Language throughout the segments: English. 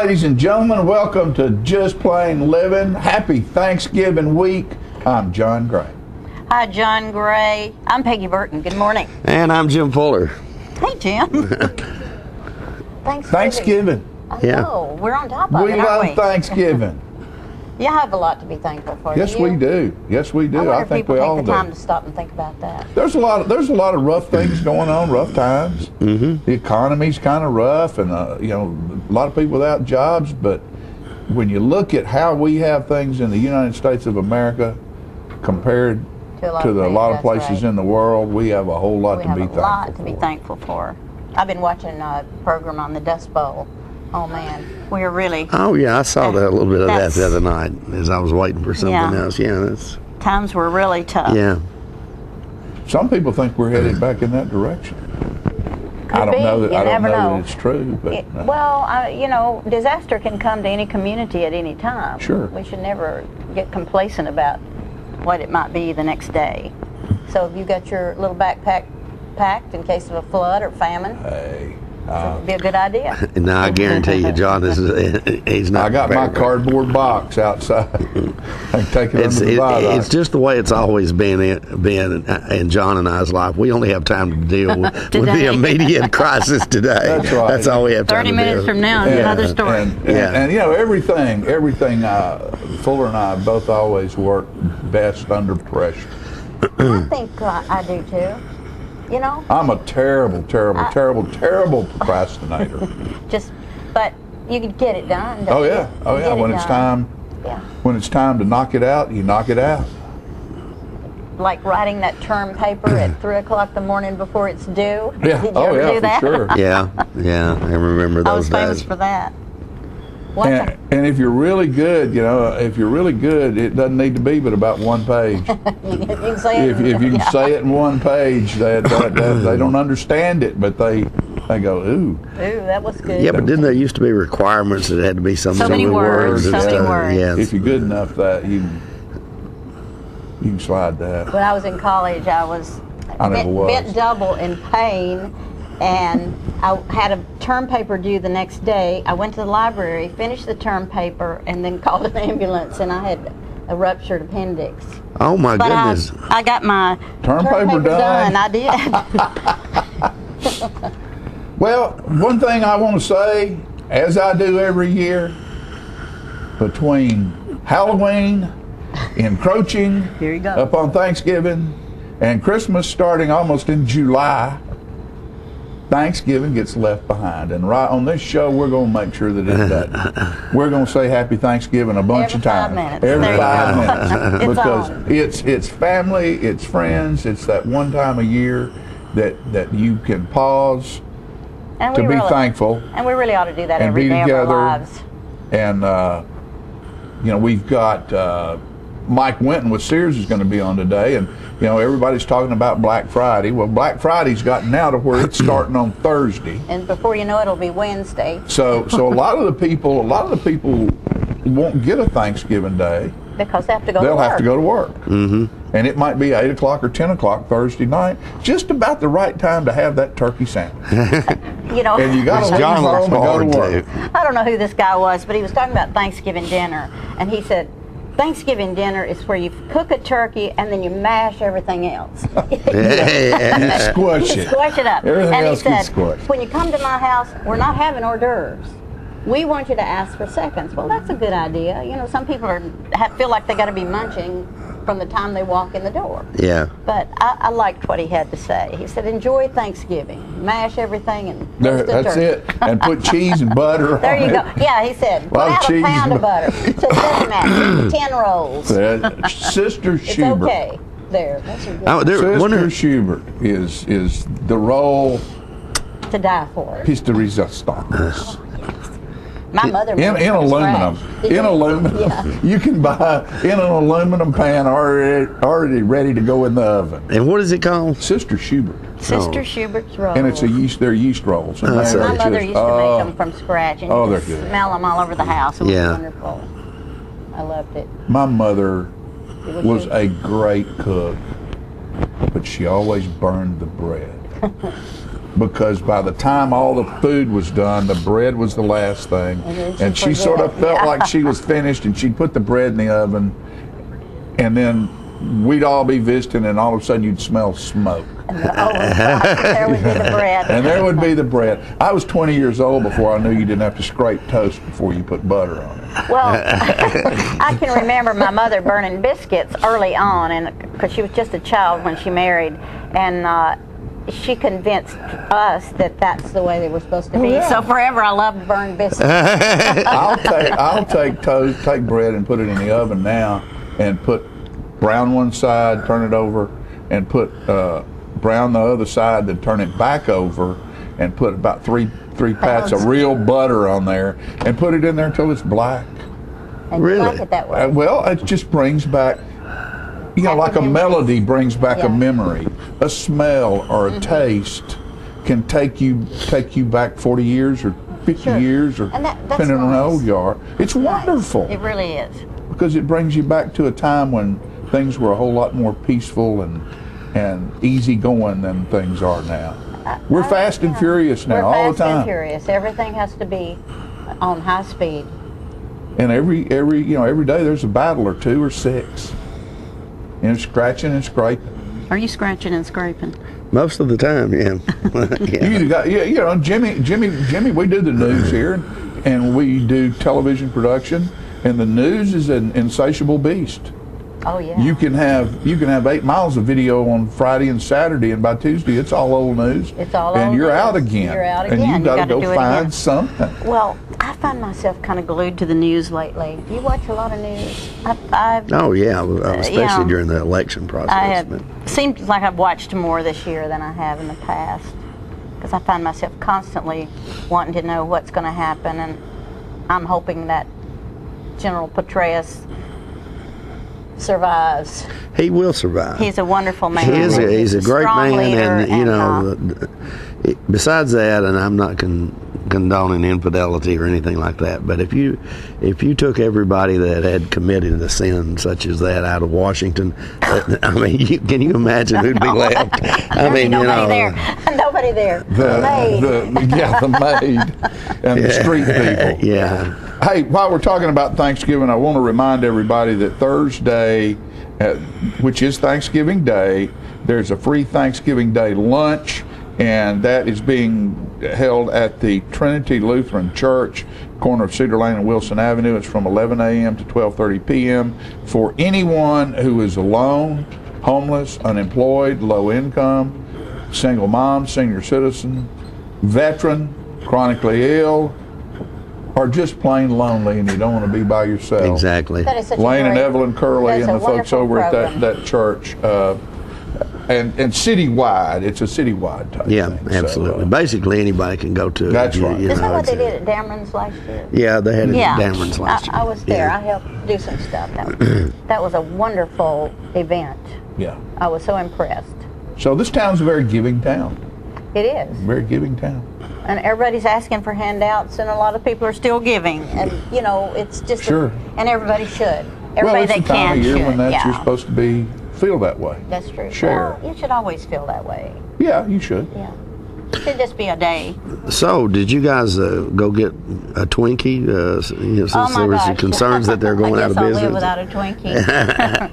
ladies and gentlemen. Welcome to Just Plain Living. Happy Thanksgiving week. I'm John Gray. Hi, John Gray. I'm Peggy Burton. Good morning. And I'm Jim Fuller. Hey, Jim. Thanksgiving. I Yeah. know. We're on top of We it, love aren't we? Thanksgiving. You have a lot to be thankful for. Yes, we do. Yes, we I do. wonder I if think people we take all the do. time to stop and think about that. There's a lot of rough things going on, rough times. Mm-hmm. The economy's kind of rough, and a lot of people without jobs. But when you look at how we have things in the United States of America compared To a lot to of a things, lot of that's places right. in the world, we have a whole lot We to have be a thankful lot to be for. thankful for. I've been watching a program on the Dust Bowl. Oh, man. We are really... Oh, yeah, I saw that a little bit of that That's- the other night as I was waiting for something Yeah. else. Yeah, that's, Times were really tough. yeah. Some people think we're headed back in that direction. I Could don't be. know that You I don't never know know. that it's true, but Disaster can come to any community at any time. Sure. We should never get complacent about what it might be the next day. So have you got your little backpack packed in case of a flood or famine? hey, It'd be a good idea. And now I guarantee you, John, he's not. I got my prepared. cardboard box outside. I can take it under the viaduct. It's just the way it's always been in John and I's life. We only have time to deal with the Today. immediate crisis today. That's right. That's all we have time 30 to minutes do. from now, And- another story. And everything. Fuller and I both always work best under pressure. I think I do too. You know, I'm a terrible procrastinator. but you can get it done. Oh don't you? yeah, oh You yeah. get it When it's done. time, Yeah. when it's time to knock it out, you knock it out. Like writing that term paper at 3 o'clock the morning before it's due. Yeah. Did you Oh ever yeah, do that? for sure. Yeah, I remember I was those famous days. for that. One time- And if you're really good, it doesn't need to be but about one page. you can say it. If you can Yeah. say it in one page, they don't understand it, but they go, ooh. Ooh, that was good. Yeah, but didn't there used to be requirements that it had to be so many words, and so many stuff? words. Yeah. If you're good enough, that you can slide that. When I was in college, I was I never was. bent double in pain, and I had a term paper due the next day. I went to the library, finished the term paper, and then called an ambulance, and I had a ruptured appendix. Oh my But goodness! I got my Term paper done? I did. Well, one thing I want to say, as I do every year, between Halloween encroaching Here you go. upon Thanksgiving and Christmas starting almost in July, Thanksgiving gets left behind. And right on this show, we're going to make sure that it doesn't. We're going to say Happy Thanksgiving a bunch Every of times. 5 minutes. Every There you 5 go. minutes. It's Because on. it's family, it's friends, it's that one time a year that you can pause And to we be really, thankful And we really ought to do that and every be day of our together. lives. And we've got Mike Winton with Sears is going to be on today, and everybody's talking about Black Friday. Well, Black Friday's gotten now to where it's starting on Thursday. And before you know it, it'll be Wednesday So a lot of the people won't get a Thanksgiving day. because they have to go to They'll work. have to go to work. Mm-hmm. And it might be 8 o'clock or 10 o'clock Thursday night, just about the right time to have that turkey sandwich. You know, And you got to leave John looks home and go to forward work. to. I don't know who this guy was, but he was talking about Thanksgiving dinner, and he said, Thanksgiving dinner is where you cook a turkey and then you mash everything else. Squash it. Squash it up. Everything and he else gets said, squashed. when you come to my house, we're not having hors d'oeuvres. We want you to ask for seconds. Well, that's a good idea. Some people feel like they got to be munching from the time they walk in the door. Yeah. But I liked what he had to say. He said, enjoy Thanksgiving. Mash everything and roast the That's turkey. it. And put cheese and butter There on you it. go. Yeah, he said, put Lot of out a cheese pound and of butter. So it doesn't matter. 10 rolls. Sister It's Schubert. okay. There. That's a good Oh, there, Sister wonder, Schubert is the role to die for. piece de resistance. My mother In made it from aluminum. scratch. Did In you? aluminum. Yeah. You can buy in an aluminum pan already ready to go in the oven. and what is it called? Sister Schubert. Sister Schubert's rolls. And they're yeast rolls. And that's they're My mother just- used to make them from scratch, and oh, you they're just good. smell them all over the house. It was Yeah. wonderful. I loved it. My mother It was good. a great cook, but she always burned the bread. because by the time all the food was done, the bread was the last thing. then she'd she sort of forget. felt like she was finished, and she'd put the bread in the oven, and then we'd all be visiting, and all of a sudden you'd smell smoke. Oh, gosh, there would be the bread. And there would be the bread. I was 20 years old before I knew you didn't have to scrape toast before you put butter on it. Well, I can remember my mother burning biscuits early on, and because she was just a child when she married, and she convinced us that that's the way they were supposed to be. yeah. So forever, I love burned biscuits. I'll take toast, take bread, and put it in the oven now, and put brown one side, turn it over, and put brown the other side, then turn it back over, and put about three pats of real butter on there, and put it in there until it's black. And you Really? like it that way. Well, it just brings back, like a memories. melody brings back Yeah. a memory, a smell or a taste can take you back 40 years or 50 Sure. years, or And that's depending on how nice. old you are. It's wonderful It really is. because it brings you back to a time when things were a whole lot more peaceful and easy going than things are now. We're fast and furious now, We're all fast the time. and furious. Everything has to be on high speed. And every day there's a battle or two or six. Scratching and scraping. Are you scratching and scraping? Most of the time, yeah. You Yeah. either got, Jimmy. We do the news here, and we do television production, and the news is an insatiable beast. Oh yeah. You can have 8 miles of video on Friday and Saturday, and by Tuesday it's all old news. It's all and old you're news. out again. You're out And again. you've You got to gotta go do it find again. something. Well, I find myself kind of glued to the news lately. You watch a lot of news. I've Oh, yeah, especially yeah. during the election process. I have but- seems like I've watched more this year than I have in the past, because I find myself constantly wanting to know what's going to happen, and I'm hoping that General Petraeus survives. He will survive. He's a wonderful man. He's and a great strong man, leader, and besides that, and I'm not condoning infidelity or anything like that, but if you took everybody that had committed a sin such as that out of Washington, I mean, can you imagine who'd be left? I mean, nobody there. Nobody there. Maid. The maid and the street people. Yeah. Hey, while we're talking about Thanksgiving, I want to remind everybody that Thursday, which is Thanksgiving Day, there's a free Thanksgiving Day lunch, and that is being held at the Trinity Lutheran Church, corner of Cedar Lane and Wilson Avenue. It's from 11 a.m. to 12:30 p.m. for anyone who is alone, homeless, unemployed, low income, single mom, senior citizen, veteran, chronically ill, or just plain lonely and you don't want to be by yourself. Exactly. That is such a Lane and great- Evelyn Curley that's and a the folks wonderful over at program. that church, and citywide. It's a citywide type Yeah, thing. absolutely. Basically, anybody can go to it. That's right. Isn't that what it's- they did at Dameron's last year? Yeah, they had it Yeah, at Dameron's last year. I was there. Yeah. I helped do some stuff. That was a wonderful event. Yeah. I was so impressed. So this town's a very giving town. It is. Very giving town. And everybody's asking for handouts, and a lot of people are still giving. And, it's just, Sure. and everybody should. Well, Everybody it's that the time can of year should. when yeah. you're supposed to feel that way. That's true. Share. Well, you should always feel that way. Yeah, you should. Yeah. It should just be a day. So, did you guys go get a Twinkie? Since Oh, my there was gosh. concerns that they're going I out guess of I'll business. live without a Twinkie.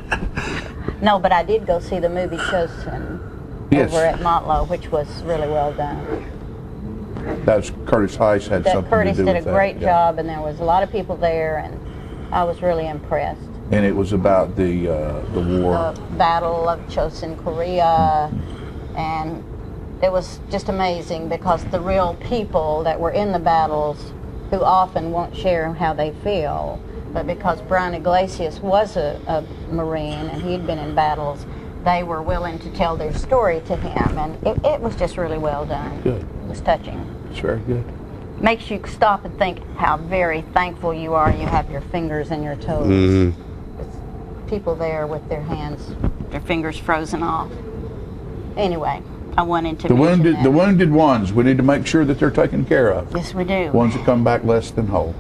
No, but I did go see the movie Chosen Yes. over at Motlow, which was really well done. That's Curtis Heiss had That something Curtis to do did a with that. great yeah. job, and there was a lot of people there, and I was really impressed. And it was about the war. The Battle of Chosin, Korea, and it was just amazing because the real people that were in the battles, who often won't share how they feel, but because Brian Iglesias was a Marine and he'd been in battles, they were willing to tell their story to him, and it was just really well done. Good. It was touching. It's very good. Makes you stop and think how very thankful you are you have your fingers and your toes. Mm-hmm. It's people there with their hands, their fingers frozen off. Anyway, I wanted to mention that. The wounded ones, we need to make sure that they're taken care of. Yes, we do. Ones that come back less than whole.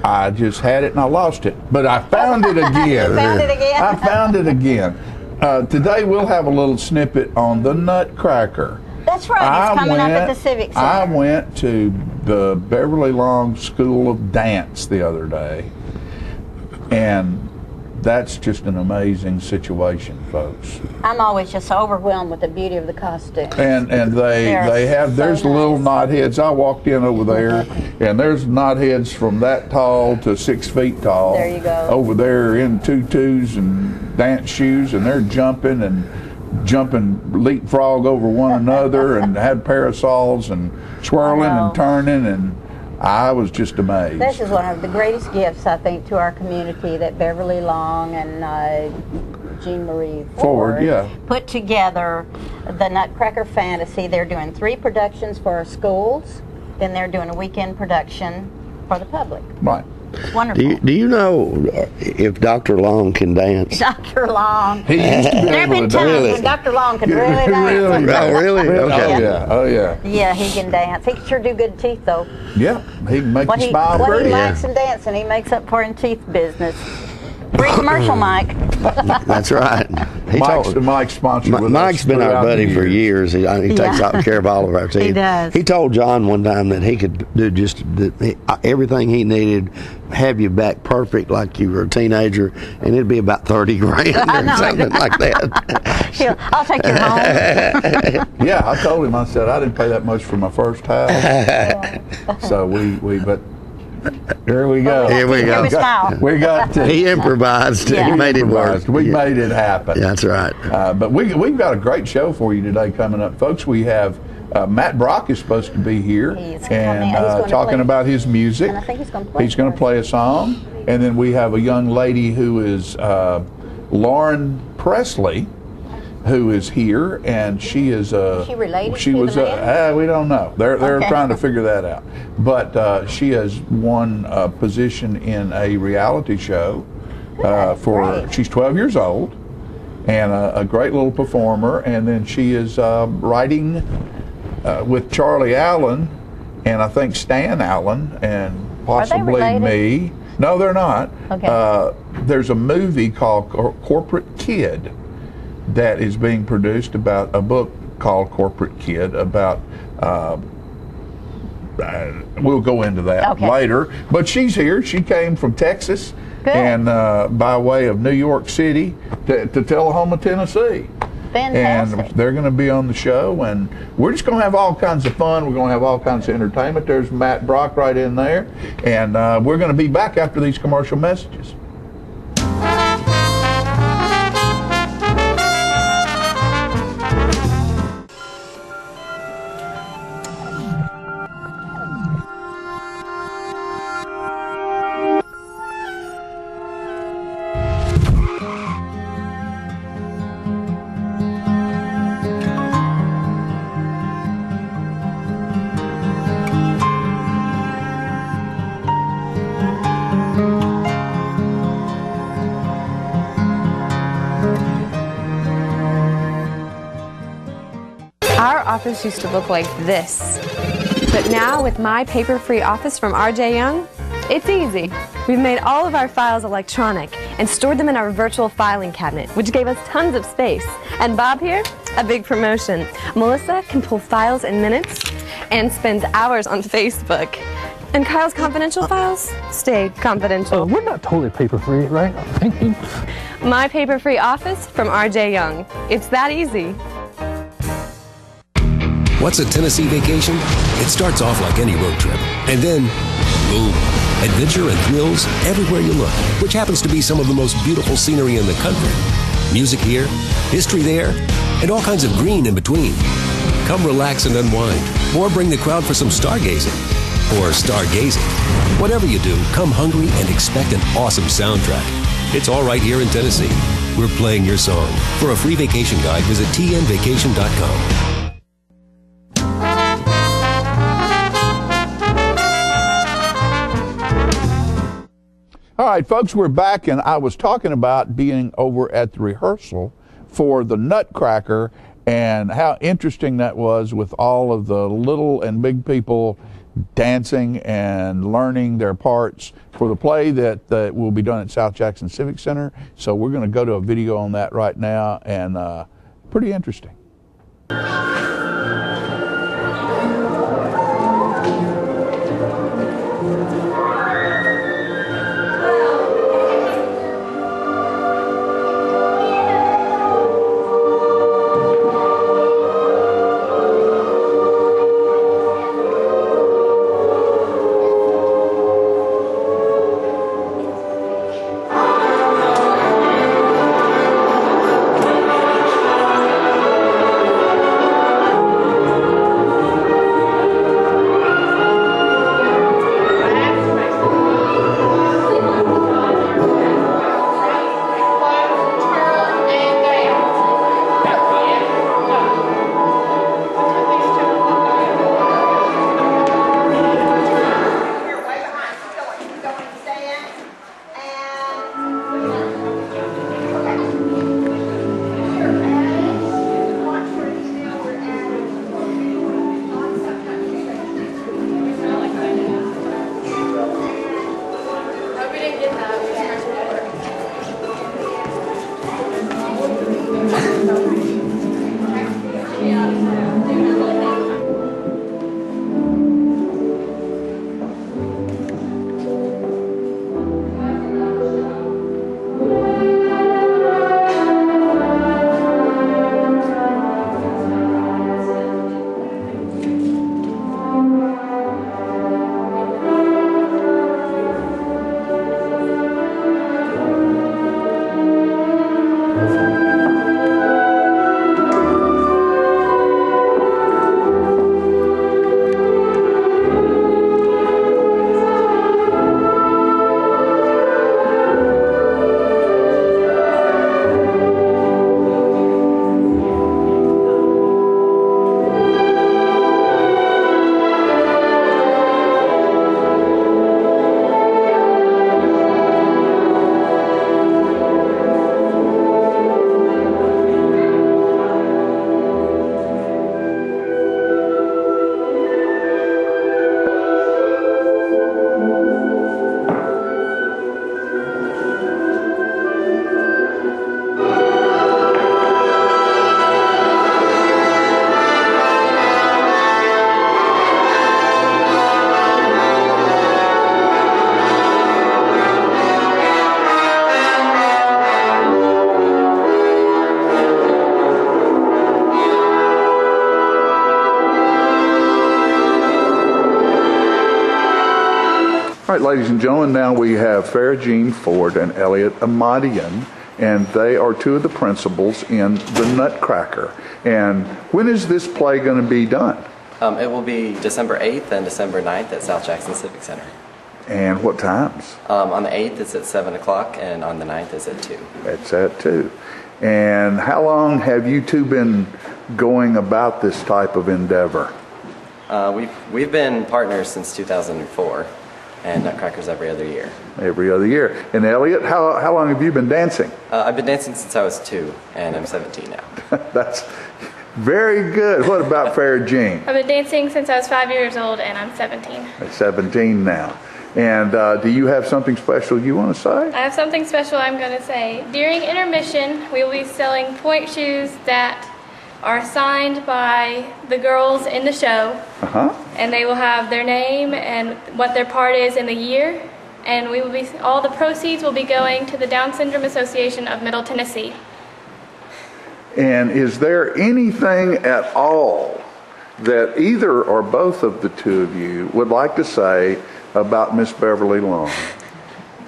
I just had it and I lost it, but I found it again. Found it again? I found it again. Today we'll have a little snippet on the Nutcracker. That's right. It's coming up at the Civic Center. I went to the Beverly Long School of Dance the other day, and that's just an amazing situation, folks. I'm always just overwhelmed with the beauty of the costume. And they have, there's so little nice. knotheads. I walked in over there, and there's knotheads from that tall to 6 feet tall. There you go. Over there in tutus and dance shoes, and they're jumping leapfrog over one another, and had parasols and swirling and turning, and I was just amazed. This is one of the greatest gifts, I think, to our community that Beverly Long and Jean Marie Ford put together the Nutcracker Fantasy. They're doing 3 productions for our schools, then they're doing a weekend production for the public. Right. It's wonderful. Do you know if Dr. Long can dance? Dr. Long. He used to be There have able been to times dance. when Dr. Long could really dance. Oh, really? Okay. Oh yeah. Yeah, he can dance. He can sure do good teeth, though. Yeah, he can make you smile What pretty. he likes in dancing, he makes up for in teeth business. Free commercial, Mike. That's right. Mike's sponsored with us Mike's been our throughout buddy the for years. years. He takes care of all of our team. He does. He told John one time that he could do just everything he needed, have you back perfect like you were a teenager, and it'd be about 30 grand or something like that. I'll take you home. Yeah, I told him, I said, I didn't pay that much for my first house. So but here we go. Here we go. Give me a smile. We got to. He improvised. Yeah. He made it work. We made it happen. Yeah, that's right. But we've got a great show for you today coming up, folks. We have Matt Brock is supposed to be here He's and coming. He's talking play. about his music. And I think he's going to play. He's going to play a song, and then we have a young lady who is Lauren Presley, who is here, and she is she related she to was the man? we don't know. They're Okay. trying to figure that out. But she has won a position in a reality show great. she's 12 years old and a great little performer, and then she is writing with Charlie Allen and I think Stan Allen and possibly related? me. No, they're not. Okay. There's a movie called Corporate Kid that is being produced about a book called Corporate Kid about we'll go into that later. But she's here. She came from Texas and by way of New York City to Tullahoma, Tennessee. Fantastic. And they're going to be on the show, and we're just going to have all kinds of fun. We're going to have all kinds of entertainment. There's Matt Brock right in there, and we're going to be back after these commercial messages. Our office used to look like this, but now with My Paper-Free Office from R.J. Young, it's easy. We've made all of our files electronic and stored them in our virtual filing cabinet, which gave us tons of space. And Bob here, a big promotion. Melissa can pull files in minutes and spends hours on Facebook. And Kyle's confidential files stay confidential. We're not totally paper-free, right? Thank you. My Paper-Free Office from R.J. Young. It's that easy. What's a Tennessee vacation? It starts off like any road trip, and then, boom, adventure and thrills everywhere you look, which happens to be some of the most beautiful scenery in the country. Music here, history there, and all kinds of green in between. Come relax and unwind, or bring the crowd for some stargazing, or stargazing. Whatever you do, come hungry and expect an awesome soundtrack. It's all right here in Tennessee. We're playing your song. For a free vacation guide, visit tnvacation.com. All right, folks, we're back, and I was talking about being over at the rehearsal for the Nutcracker and how interesting that was with all of the little and big people dancing and learning their parts for the play that will be done at South Jackson Civic Center. So we're going to go to a video on that right now, and pretty interesting. All right, ladies and gentlemen, now we have Farah Jean Ford and Elliot Amadian, and they are two of the principals in The Nutcracker. And when is this play going to be done? It will be December 8th and December 9th at South Jackson Civic Center. And what times? On the 8th, it's at 7 o'clock, and on the 9th, it's at 2. It's at 2. And how long have you two been going about this type of endeavor? We've been partners since 2004, and Nutcracker's every other year. Every other year. And Elliot, how long have you been dancing? I've been dancing since I was 2, and I'm 17 now. That's very good. What about Farah Jean? I've been dancing since I was 5 years old, and I'm 17. At 17 now. And do you have something special you want to say? I have something special I'm going to say. During intermission, we will be selling point shoes that are signed by the girls in the show. And they will have their name and what their part is in the year. And we will be all the proceeds will be going to the Down Syndrome Association of Middle Tennessee. And is there anything at all that either or both of the two of you would like to say about Miss Beverly Long?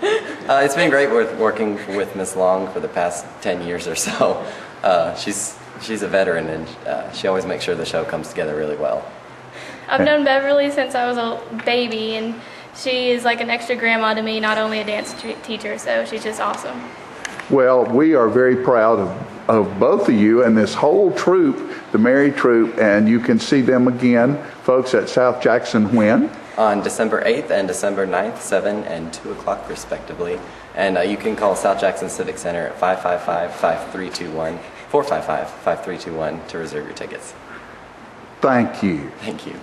It's been great working with Miss Long for the past 10 years or so. She's a veteran, and she always makes sure the show comes together really well. I've known Beverly since I was a baby, and she is like an extra grandma to me, not only a dance teacher, so she's just awesome. Well, we are very proud of both of you and this whole troupe, the Merry Troupe, and you can see them again, folks, at South Jackson when? On December 8th and December 9th, 7 and 2 o'clock respectively. And you can call South Jackson Civic Center at 555-5321, 455-5321 to reserve your tickets. Thank you. Thank you.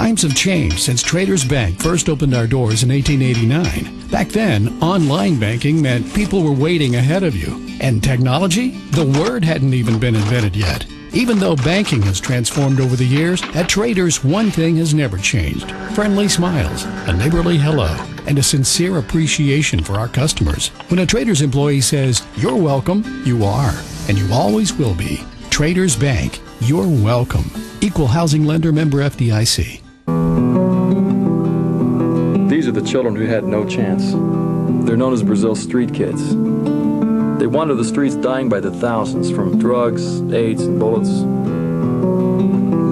Times have changed since Traders Bank first opened our doors in 1889. Back then, online banking meant people were waiting ahead of you. And technology? The word hadn't even been invented yet. Even though banking has transformed over the years, at Traders, one thing has never changed. Friendly smiles, a neighborly hello, and a sincere appreciation for our customers. When a Traders employee says, "You're welcome," you are, and you always will be. Traders Bank, you're welcome. Equal housing lender, member FDIC. These are the children who had no chance. They're known as Brazil's street kids. They wander the streets dying by the thousands from drugs, AIDS, and bullets.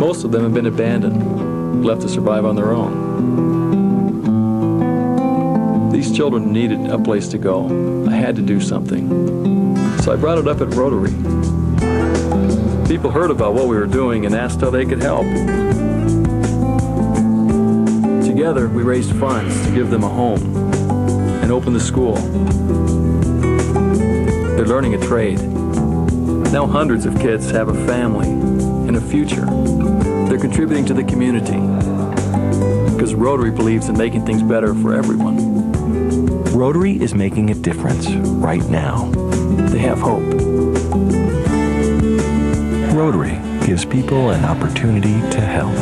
Most of them have been abandoned, left to survive on their own. These children needed a place to go. I had to do something. So I brought it up at Rotary. People heard about what we were doing and asked how they could help. Together, we raised funds to give them a home and open the school. They're learning a trade. Now hundreds of kids have a family and a future. They're contributing to the community because Rotary believes in making things better for everyone. Rotary is making a difference right now. They have hope. Rotary gives people an opportunity to help.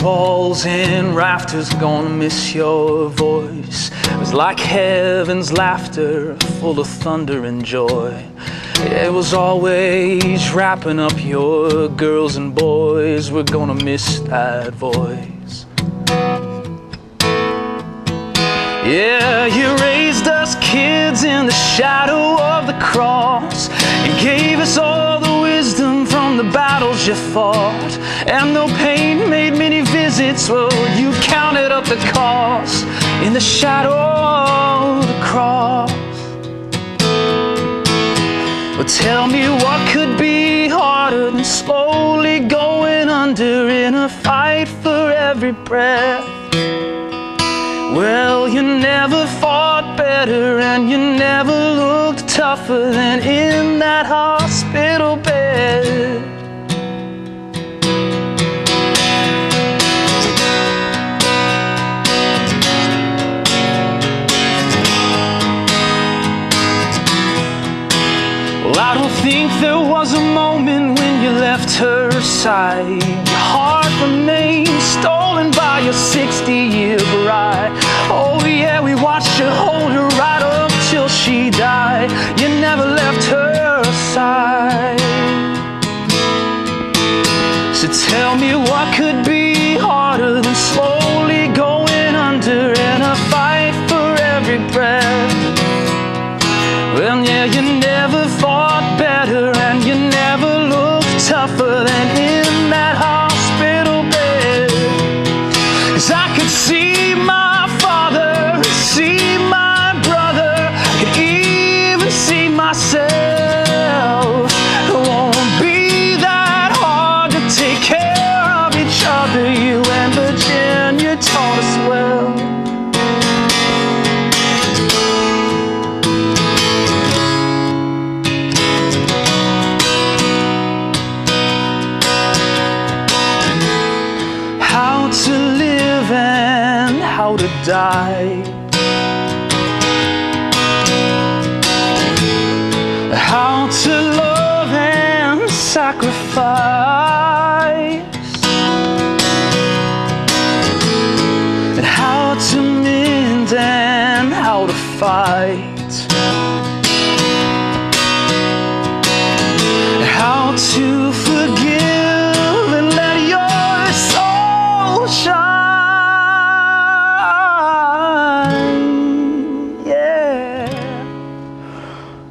Walls and rafters gonna miss your voice. It was like heaven's laughter, full of thunder and joy. It was always wrapping up your girls and boys. We're gonna miss that voice. Yeah, you raised us kids in the shadow of the cross. You gave us all the wisdom from the battles you fought. And though pain made many visits, well, you counted up the cost in the shadow of the cross. Well, tell me what could be harder than slowly going under in a fight for every breath. Well, you never fought better and you never looked tougher than in that hospital bed. Well, I don't think there was a moment when you left her side. Your heart remained stolen by your 60-year bride. Oh yeah, we watched you hold her right up till she died. You never left her side. So tell me what could be harder than slowly going under in a fight for every breath. Well, yeah, you never fought better and you never looked tougher than in that hospital bed. 'Cause I could see my father, see my brother, could even see myself. It won't be that hard to take care of each other. You and Virginia taught us well. To live and how to die, how to love and sacrifice, and how to mend and how to fight, how to forgive and let your soul shine. Yeah.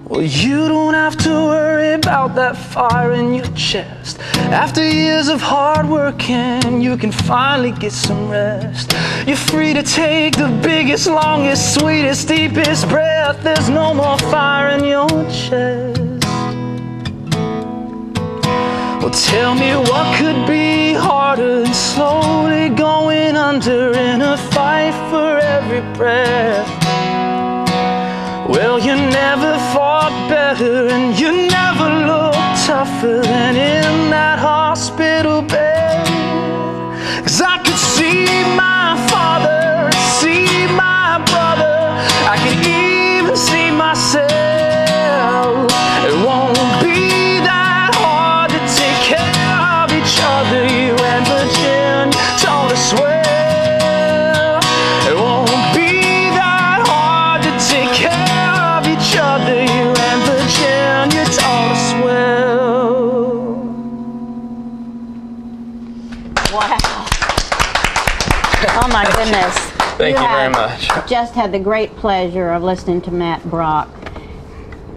Well, you don't have to worry about that fire in your chest. After years of hard working, you can finally get some rest. You're free to take the biggest, longest, sweetest, deepest breath. There's no more fire in your chest. Well, tell me what could be harder than slowly going under in a fight for every breath. Well, you never fought better and you never looked tougher than in that hospital bed. 'Cause I could see my father, see my brother, I could even see myself. It won't be that hard to take care of each other, you and Virginia told us well. It won't be that hard to take care of each other, you and Virginia told us well. Wow. Oh my goodness. Thank you very much. Just had the great pleasure of listening to Matt Brock.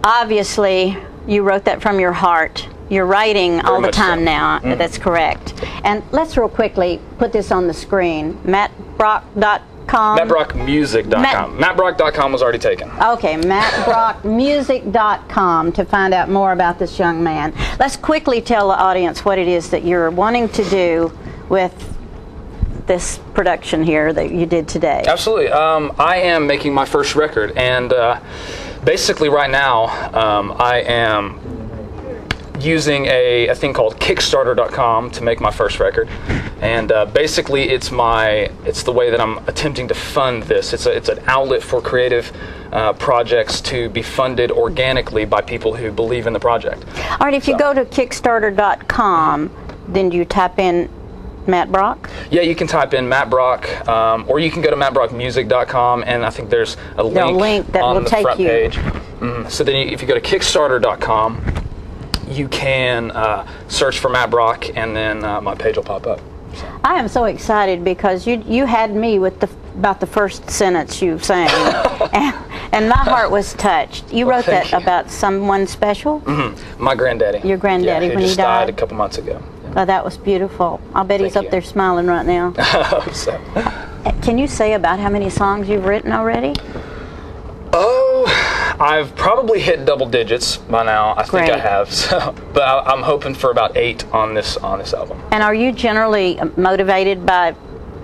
Obviously, you wrote that from your heart. You're writing all the time now. That's correct. And let's real quickly put this on the screen. MattBrock.com. MattBrockMusic.com. MattBrock.com was already taken. Okay, MattBrockMusic.com to find out more about this young man. Let's quickly tell the audience what it is that you're wanting to do with this production here that you did today. Absolutely. I am making my first record, and basically right now I am using a thing called Kickstarter.com to make my first record, and basically it's the way that I'm attempting to fund this. It's an outlet for creative projects to be funded organically by people who believe in the project. All right, if you go to Kickstarter.com, then you type in Matt Brock? Yeah, you can type in Matt Brock, or you can go to MattBrockMusic.com, and I think there's a link that on will the take front you. page. So then if you go to Kickstarter.com, you can search for Matt Brock, and then my page will pop up. I am so excited because you had me with about the first sentence you sang, and my heart was touched. You wrote that about someone special? My granddaddy. Your granddaddy, yeah, when he just died? a couple months ago. Oh, that was beautiful. I'll bet he's up there smiling right now. I hope so. Can you say about how many songs you've written already? Oh, I've probably hit double digits by now. I think I have. So, but I'm hoping for about 8 on this album. And are you generally motivated by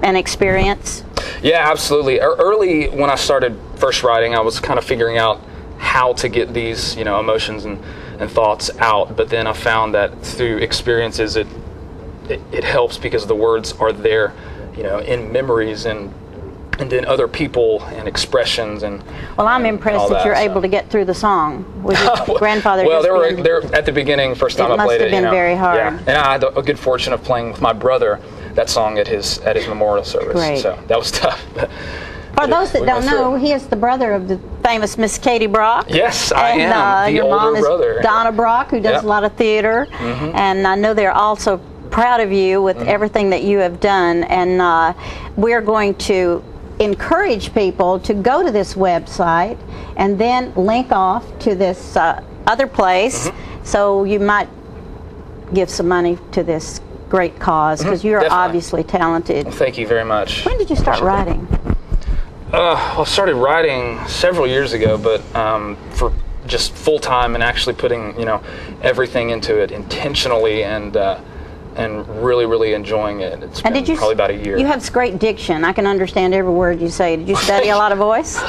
an experience? Yeah, absolutely. Early when I started first writing, I was kind of figuring out how to get these, emotions and thoughts out. But then I found that through experiences, it helps because the words are there, in memories and then other people and expressions and. Well, I'm impressed that you're able to get through the song. Was your grandfather? Well, they're at the beginning. First time I played it, must have been very hard. Yeah, and I had a good fortune of playing with my brother that song at his memorial service. Great. So that was tough. For those that don't know, he is the brother of the famous Miss Katie Brock. Yes, I am. And your mom is Donna Brock, who does a lot of theater. And I know they're also proud of you with everything that you have done. And we're going to encourage people to go to this website and then link off to this other place. So you might give some money to this great cause because you're obviously talented. Well, thank you very much. When did you start writing? I started writing several years ago, but for just full time and actually putting everything into it intentionally and really, really enjoying it. It's been probably about a year. You have great diction. I can understand every word you say. Did you study a lot of voice?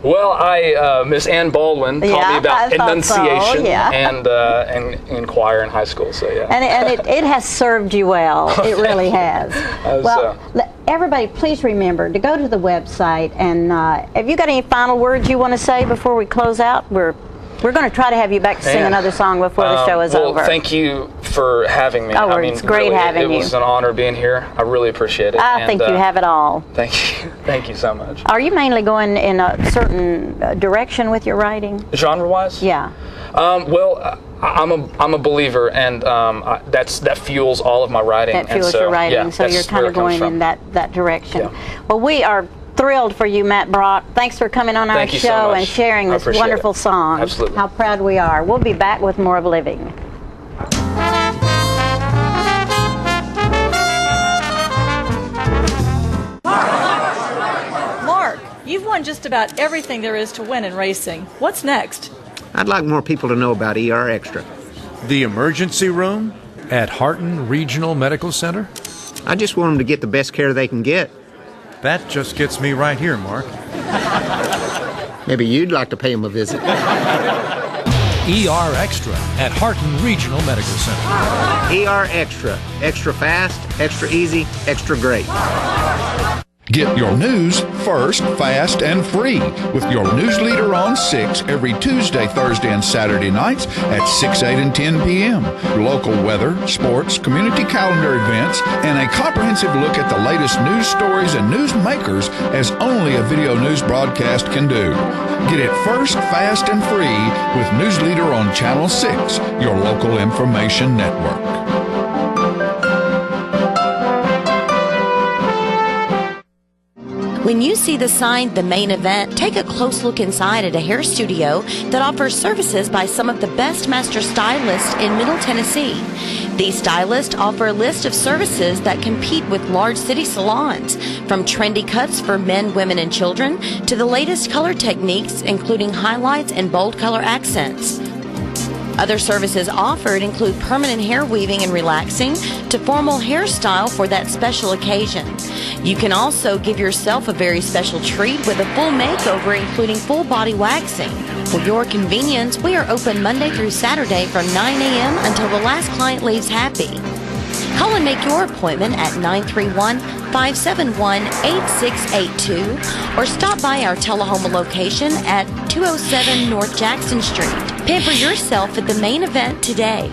Well, Miss Ann Baldwin taught me about enunciation and in choir in high school. So yeah. And it has served you well. It really has. Everybody, please remember to go to the website. And have you got any final words you want to say before we close out? We're going to try to have you back to sing another song before the show is over. Well, thank you for having me. Oh, it's great having you. It was an honor being here. I really appreciate it. I think you have it all. Thank you. Thank you so much. Are you mainly going in a certain direction with your writing? Genre-wise? Yeah. Well, I'm a believer, and that fuels all of my writing. That fuels your writing, so you're kind of going in that direction. Yeah. Well, we are thrilled for you, Matt Brock. Thanks for coming on our Thank you so show much. and sharing I this appreciate wonderful it. song. Absolutely. How proud we are. We'll be back with more of Living. Mark, you've won just about everything there is to win in racing. What's next? I'd like more people to know about ER Extra. The emergency room at Harton Regional Medical Center? I just want them to get the best care they can get. That just gets me right here, Mark. Maybe you'd like to pay them a visit. ER Extra at Harton Regional Medical Center. ER Extra. Extra fast, extra easy, extra great. Get your news first, fast, and free with your news leader on 6 every Tuesday, Thursday, and Saturday nights at 6, 8, and 10 p.m. Local weather, sports, community calendar events, and a comprehensive look at the latest news stories and news makers as only a video news broadcast can do. Get it first, fast, and free with News Leader on Channel 6, your local information network. When you see the sign, The Main Event, take a close look inside at a hair studio that offers services by some of the best master stylists in Middle Tennessee. These stylists offer a list of services that compete with large city salons, from trendy cuts for men, women, and children to the latest color techniques, including highlights and bold color accents. Other services offered include permanent hair weaving and relaxing to formal hairstyle for that special occasion. You can also give yourself a very special treat with a full makeover, including full body waxing. For your convenience, we are open Monday through Saturday from 9 a.m. until the last client leaves happy. Call and make your appointment at 931-571-8682 or stop by our Tullahoma location at 207 North Jackson Street. Pamper yourself at The Main Event today.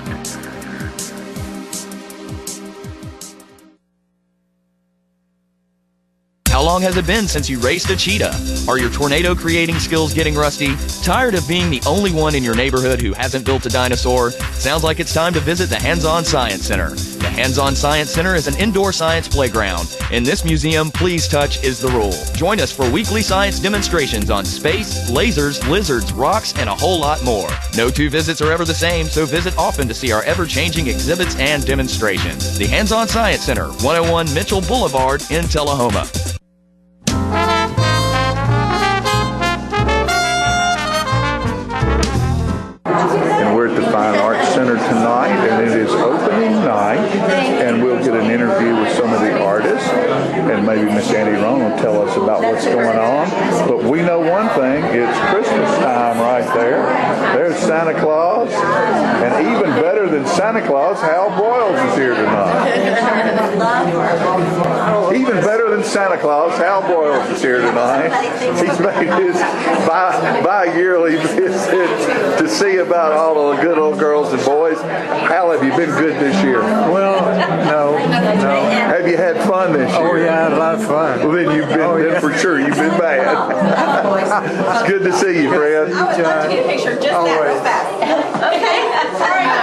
How long has it been since you raced a cheetah? Are your tornado creating skills getting rusty? Tired of being the only one in your neighborhood who hasn't built a dinosaur? Sounds like it's time to visit the Hands-On Science Center. The Hands-On Science Center is an indoor science playground. In this museum, please touch is the rule. Join us for weekly science demonstrations on space, lasers, lizards, rocks, and a whole lot more. No two visits are ever the same, so visit often to see our ever-changing exhibits and demonstrations. The Hands-On Science Center, 101 Mitchell Boulevard in Tullahoma. And we're at the Fine Arts Center tonight, and it is opening night, and we'll get an interview with some of the artists, and maybe Miss Andy Rohn will tell us about what's going on. But we know one thing, it's Christmas time right there. There's Santa Claus, and even better than Santa Claus, Hal Boyles is here tonight. Even better than Santa Claus, Hal Boyles is here tonight. He's made his bi-yearly visit to see about all the good old girls and boys. Hal, have you been good this year? Well, no. Have you had fun this year? Oh, yeah, I had a lot of fun. Well, then you've been, then for sure, you've been bad. It's good to see you, friend. I would like to get a picture just that real fast. Okay.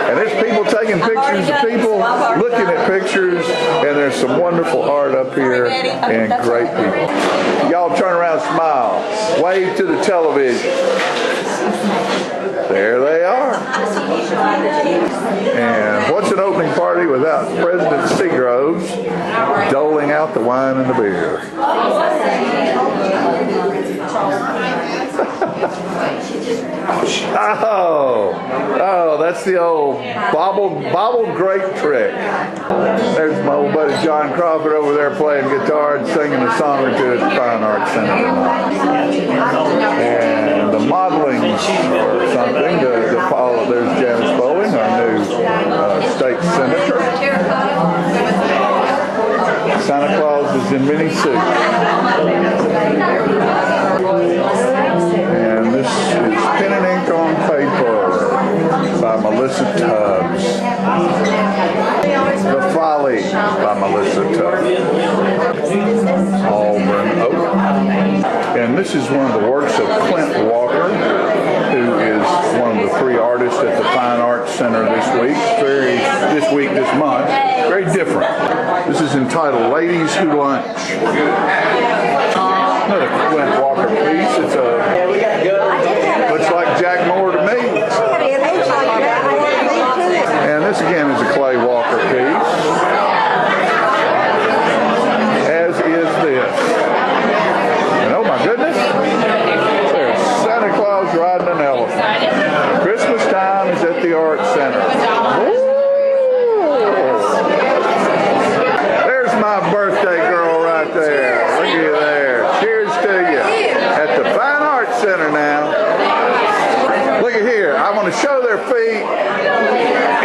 And there's people taking pictures of people, looking at pictures, and there's some wonderful art up here and great people. Y'all turn around, smile, wave to the television. There they are. And what's an opening party without President Seagroves doling out the wine and the beer? Oh, that's the old bobbled grape trick. There's my old buddy John Crawford over there playing guitar and singing a song or two at the Fine Arts Center tonight. And the modeling or something to follow. There's Janice Bowling, our new state senator. Santa Claus is in many suits. And this is Pen and Ink on Paper by Melissa Tubbs. The Folly by Melissa Tubbs. Auburn Oak. And this is one of the works of Clint Walker, who is one of the three artists at the Fine Arts Center this month. Very different. This is entitled Ladies Who Lunch. No, their feet.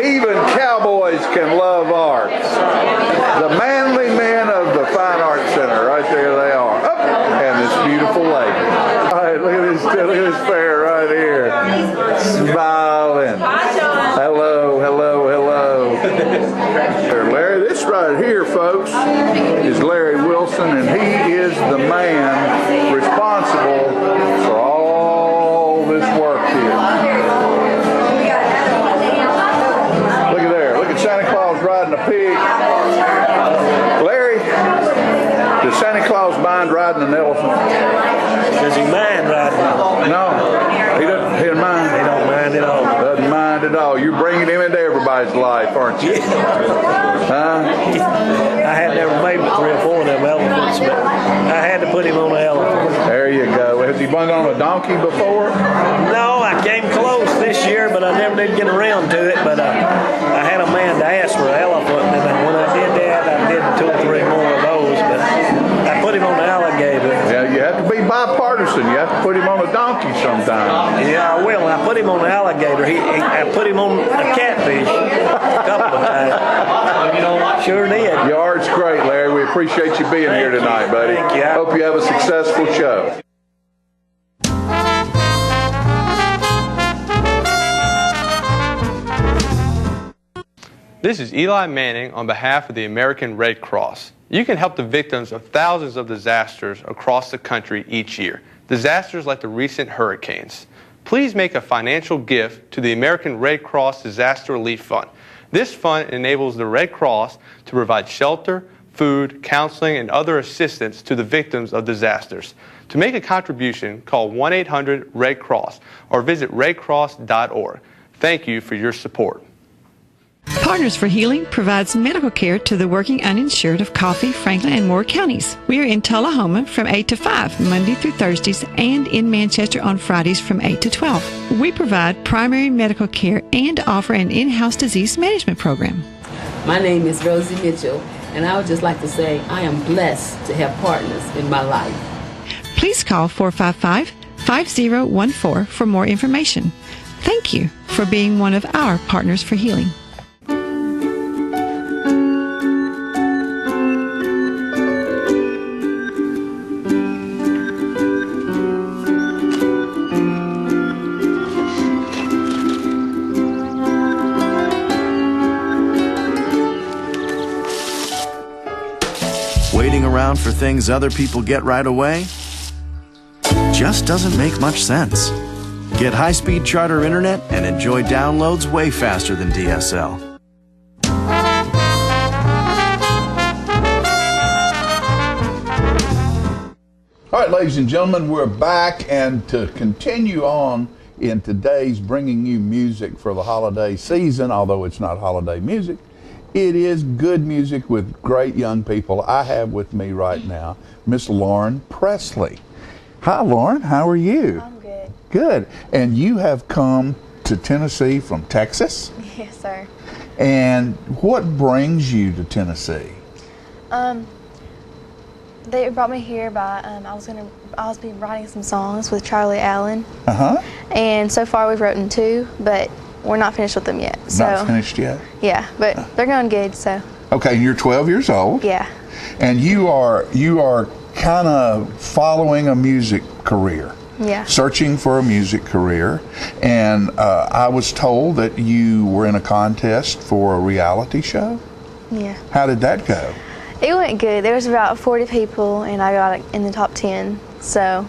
Even cowboys can love art. The manly men of the Fine Arts Center, right there they are. Oh, and this beautiful lady. All right, look at this pair right here. Smiling. Hello, hello, hello. Larry, this right here, folks, is Larry Wilson, and he is the man responsible for all this work here. Look at there. Look at Santa Claus riding a pig. Larry, does Santa Claus mind riding an elephant? Does he mind riding? No, he doesn't mind. He don't mind at all. Doesn't mind at all. You're bringing him into everybody's life, aren't you? Huh? I had never made but 3 or 4 of them elephants, but I had to put him on an elephant. There you go. Has he been on a donkey before? No, I came close this year, but I never did get around to it. But I had a man to ask for an elephant, and when I did that, I did 2 or 3 more of those. But I put him on an alligator. Yeah, you have to be bipartisan. You have to put him on a donkey sometime. Yeah, I will. I put him on an alligator. I put him on a catfish a couple of times. Sure did. Your art's great, Larry. We appreciate you being here tonight, buddy. Thank you. Hope you have a successful show. This is Eli Manning on behalf of the American Red Cross. You can help the victims of thousands of disasters across the country each year. Disasters like the recent hurricanes. Please make a financial gift to the American Red Cross Disaster Relief Fund. This fund enables the Red Cross to provide shelter, food, counseling, and other assistance to the victims of disasters. To make a contribution, call 1-800-RED-CROSS or visit redcross.org. Thank you for your support. Partners for Healing provides medical care to the working uninsured of Coffee, Franklin, and Moore counties. We are in Tullahoma from 8 to 5, Monday through Thursdays, and in Manchester on Fridays from 8 to 12. We provide primary medical care and offer an in-house disease management program. My name is Rosie Mitchell, and I would just like to say I am blessed to have partners in my life. Please call 455-5014 for more information. Thank you for being one of our Partners for Healing. Waiting around for things other people get right away just doesn't make much sense. Get high-speed charter internet and enjoy downloads way faster than DSL. All right, ladies and gentlemen, we're back, and to continue on in today's bringing you music for the holiday season, although it's not holiday music, it is good music with great young people. I have with me right now Miss Lauren Presley. Hi, Lauren. How are you? I'm good. Good. And you have come to Tennessee from Texas? Yes, sir. And what brings you to Tennessee? They brought me here by I was be writing some songs with Charlie Allen. And so far we've written 2, but we're not finished with them yet. Not finished yet? Yeah, but they're going good. So. Okay, you're 12 years old. Yeah. And you are kind of following a music career. Yeah. Searching for a music career. And I was told that you were in a contest for a reality show. Yeah. How did that go? It went good. There was about 40 people, and I got in the top 10, so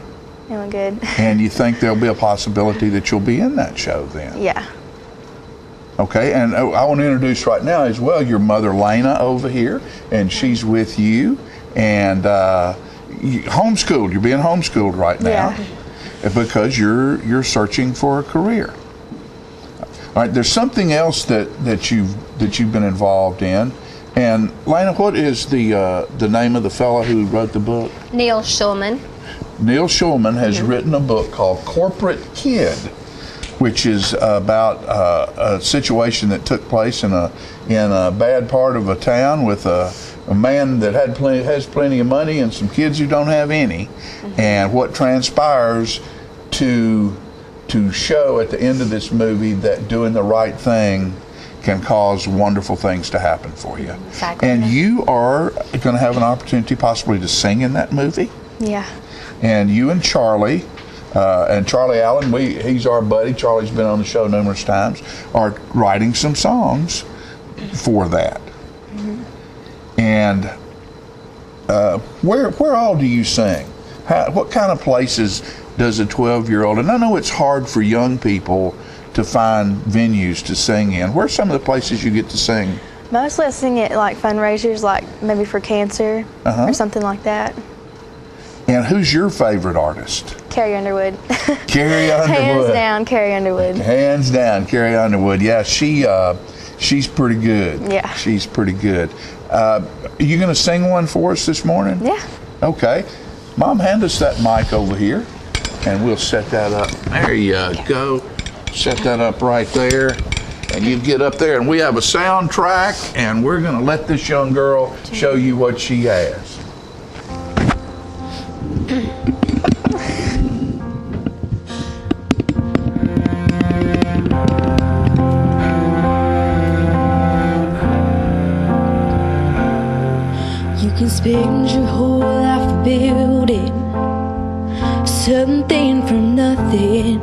it went good. And you think there'll be a possibility that you'll be in that show then? Yeah. Okay, and I want to introduce right now as well your mother, Lena, over here, and she's with you, and homeschooled. You're being homeschooled right now because you're searching for a career. All right, there's something else that you've been involved in. And Lena, what is the name of the fellow who wrote the book? Neil Schulman. Neil Schulman has written a book called Corporate Kid, which is about a situation that took place in a bad part of a town with a man that has plenty of money and some kids who don't have any, and what transpires to to show at the end of this movie that doing the right thing can cause wonderful things to happen for you. Exactly. And you are going to have an opportunity possibly to sing in that movie. Yeah. And you and Charlie Allen, he's our buddy. Charlie's been on the show numerous times, are writing some songs for that. Mm-hmm. And where all do you sing? What kind of places does a 12-year-old, and I know it's hard for young people to find venues to sing in. Where are some of the places you get to sing? Mostly I sing at like fundraisers, like maybe for cancer or something like that. And who's your favorite artist? Carrie Underwood. Carrie Underwood. Hands down, Carrie Underwood. Hands down, Carrie Underwood. Yeah, she's pretty good. Yeah. She's pretty good. Are you going to sing one for us this morning? Yeah. Okay. Mom, hand us that mic over here, and we'll set that up. There you go. Set that up right there. And you get up there, and we have a soundtrack, and we're going to let this young girl show you what she has. You can spend your whole life building something from nothing.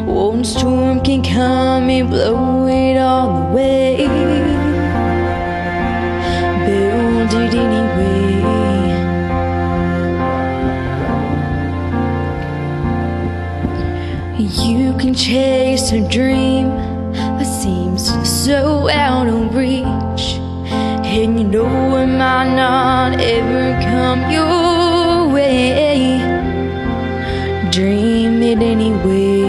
One storm can come and blow it all away. Build it anyway. You can chase a dream that seems so out of reach, and you know it might not ever come your way. Dream it anyway.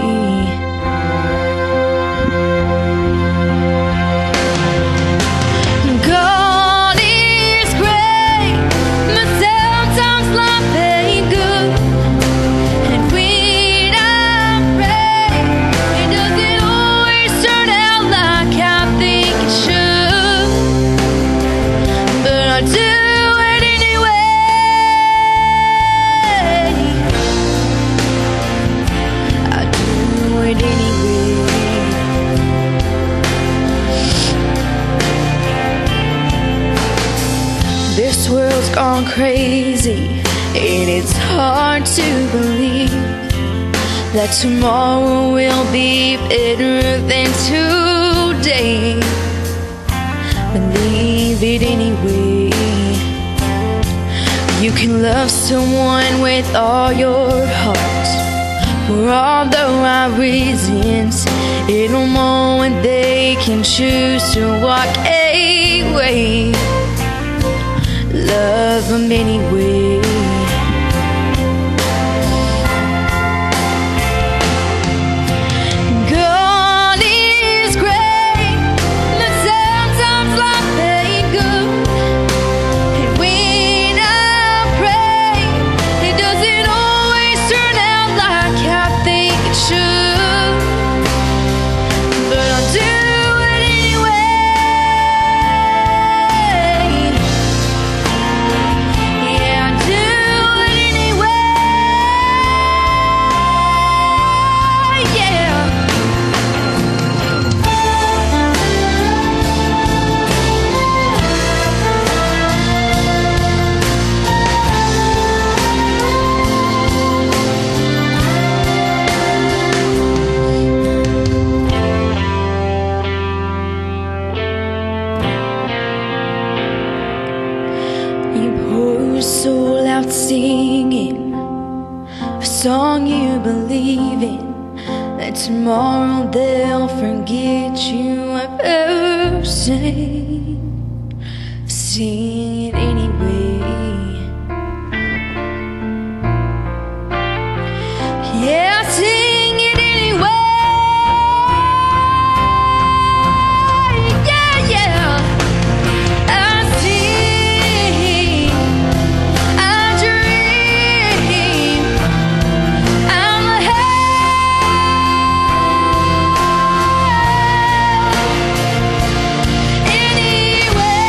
God is great, but sometimes life ain't good. And when I pray, it doesn't always turn out like I think it should. But I do it anyway. I do it anyway. This world's gone crazy, and it's hard to believe that tomorrow will be better than today. Believe it anyway. You can love someone with all your heart for all the right reasons. In a moment they can choose to walk away. Love them anyway. God is great, but sometimes life ain't good. And when I pray, it doesn't always turn out like I think it should. But I do it anyway. Yeah, I do it anyway. Yeah. You pour your soul out singing a song you believe in, that tomorrow they'll forget you ever say. Sing it anyway. Yeah, sing it anyway. Yeah, yeah. I sing, I dream, I'm ahead. Anyway.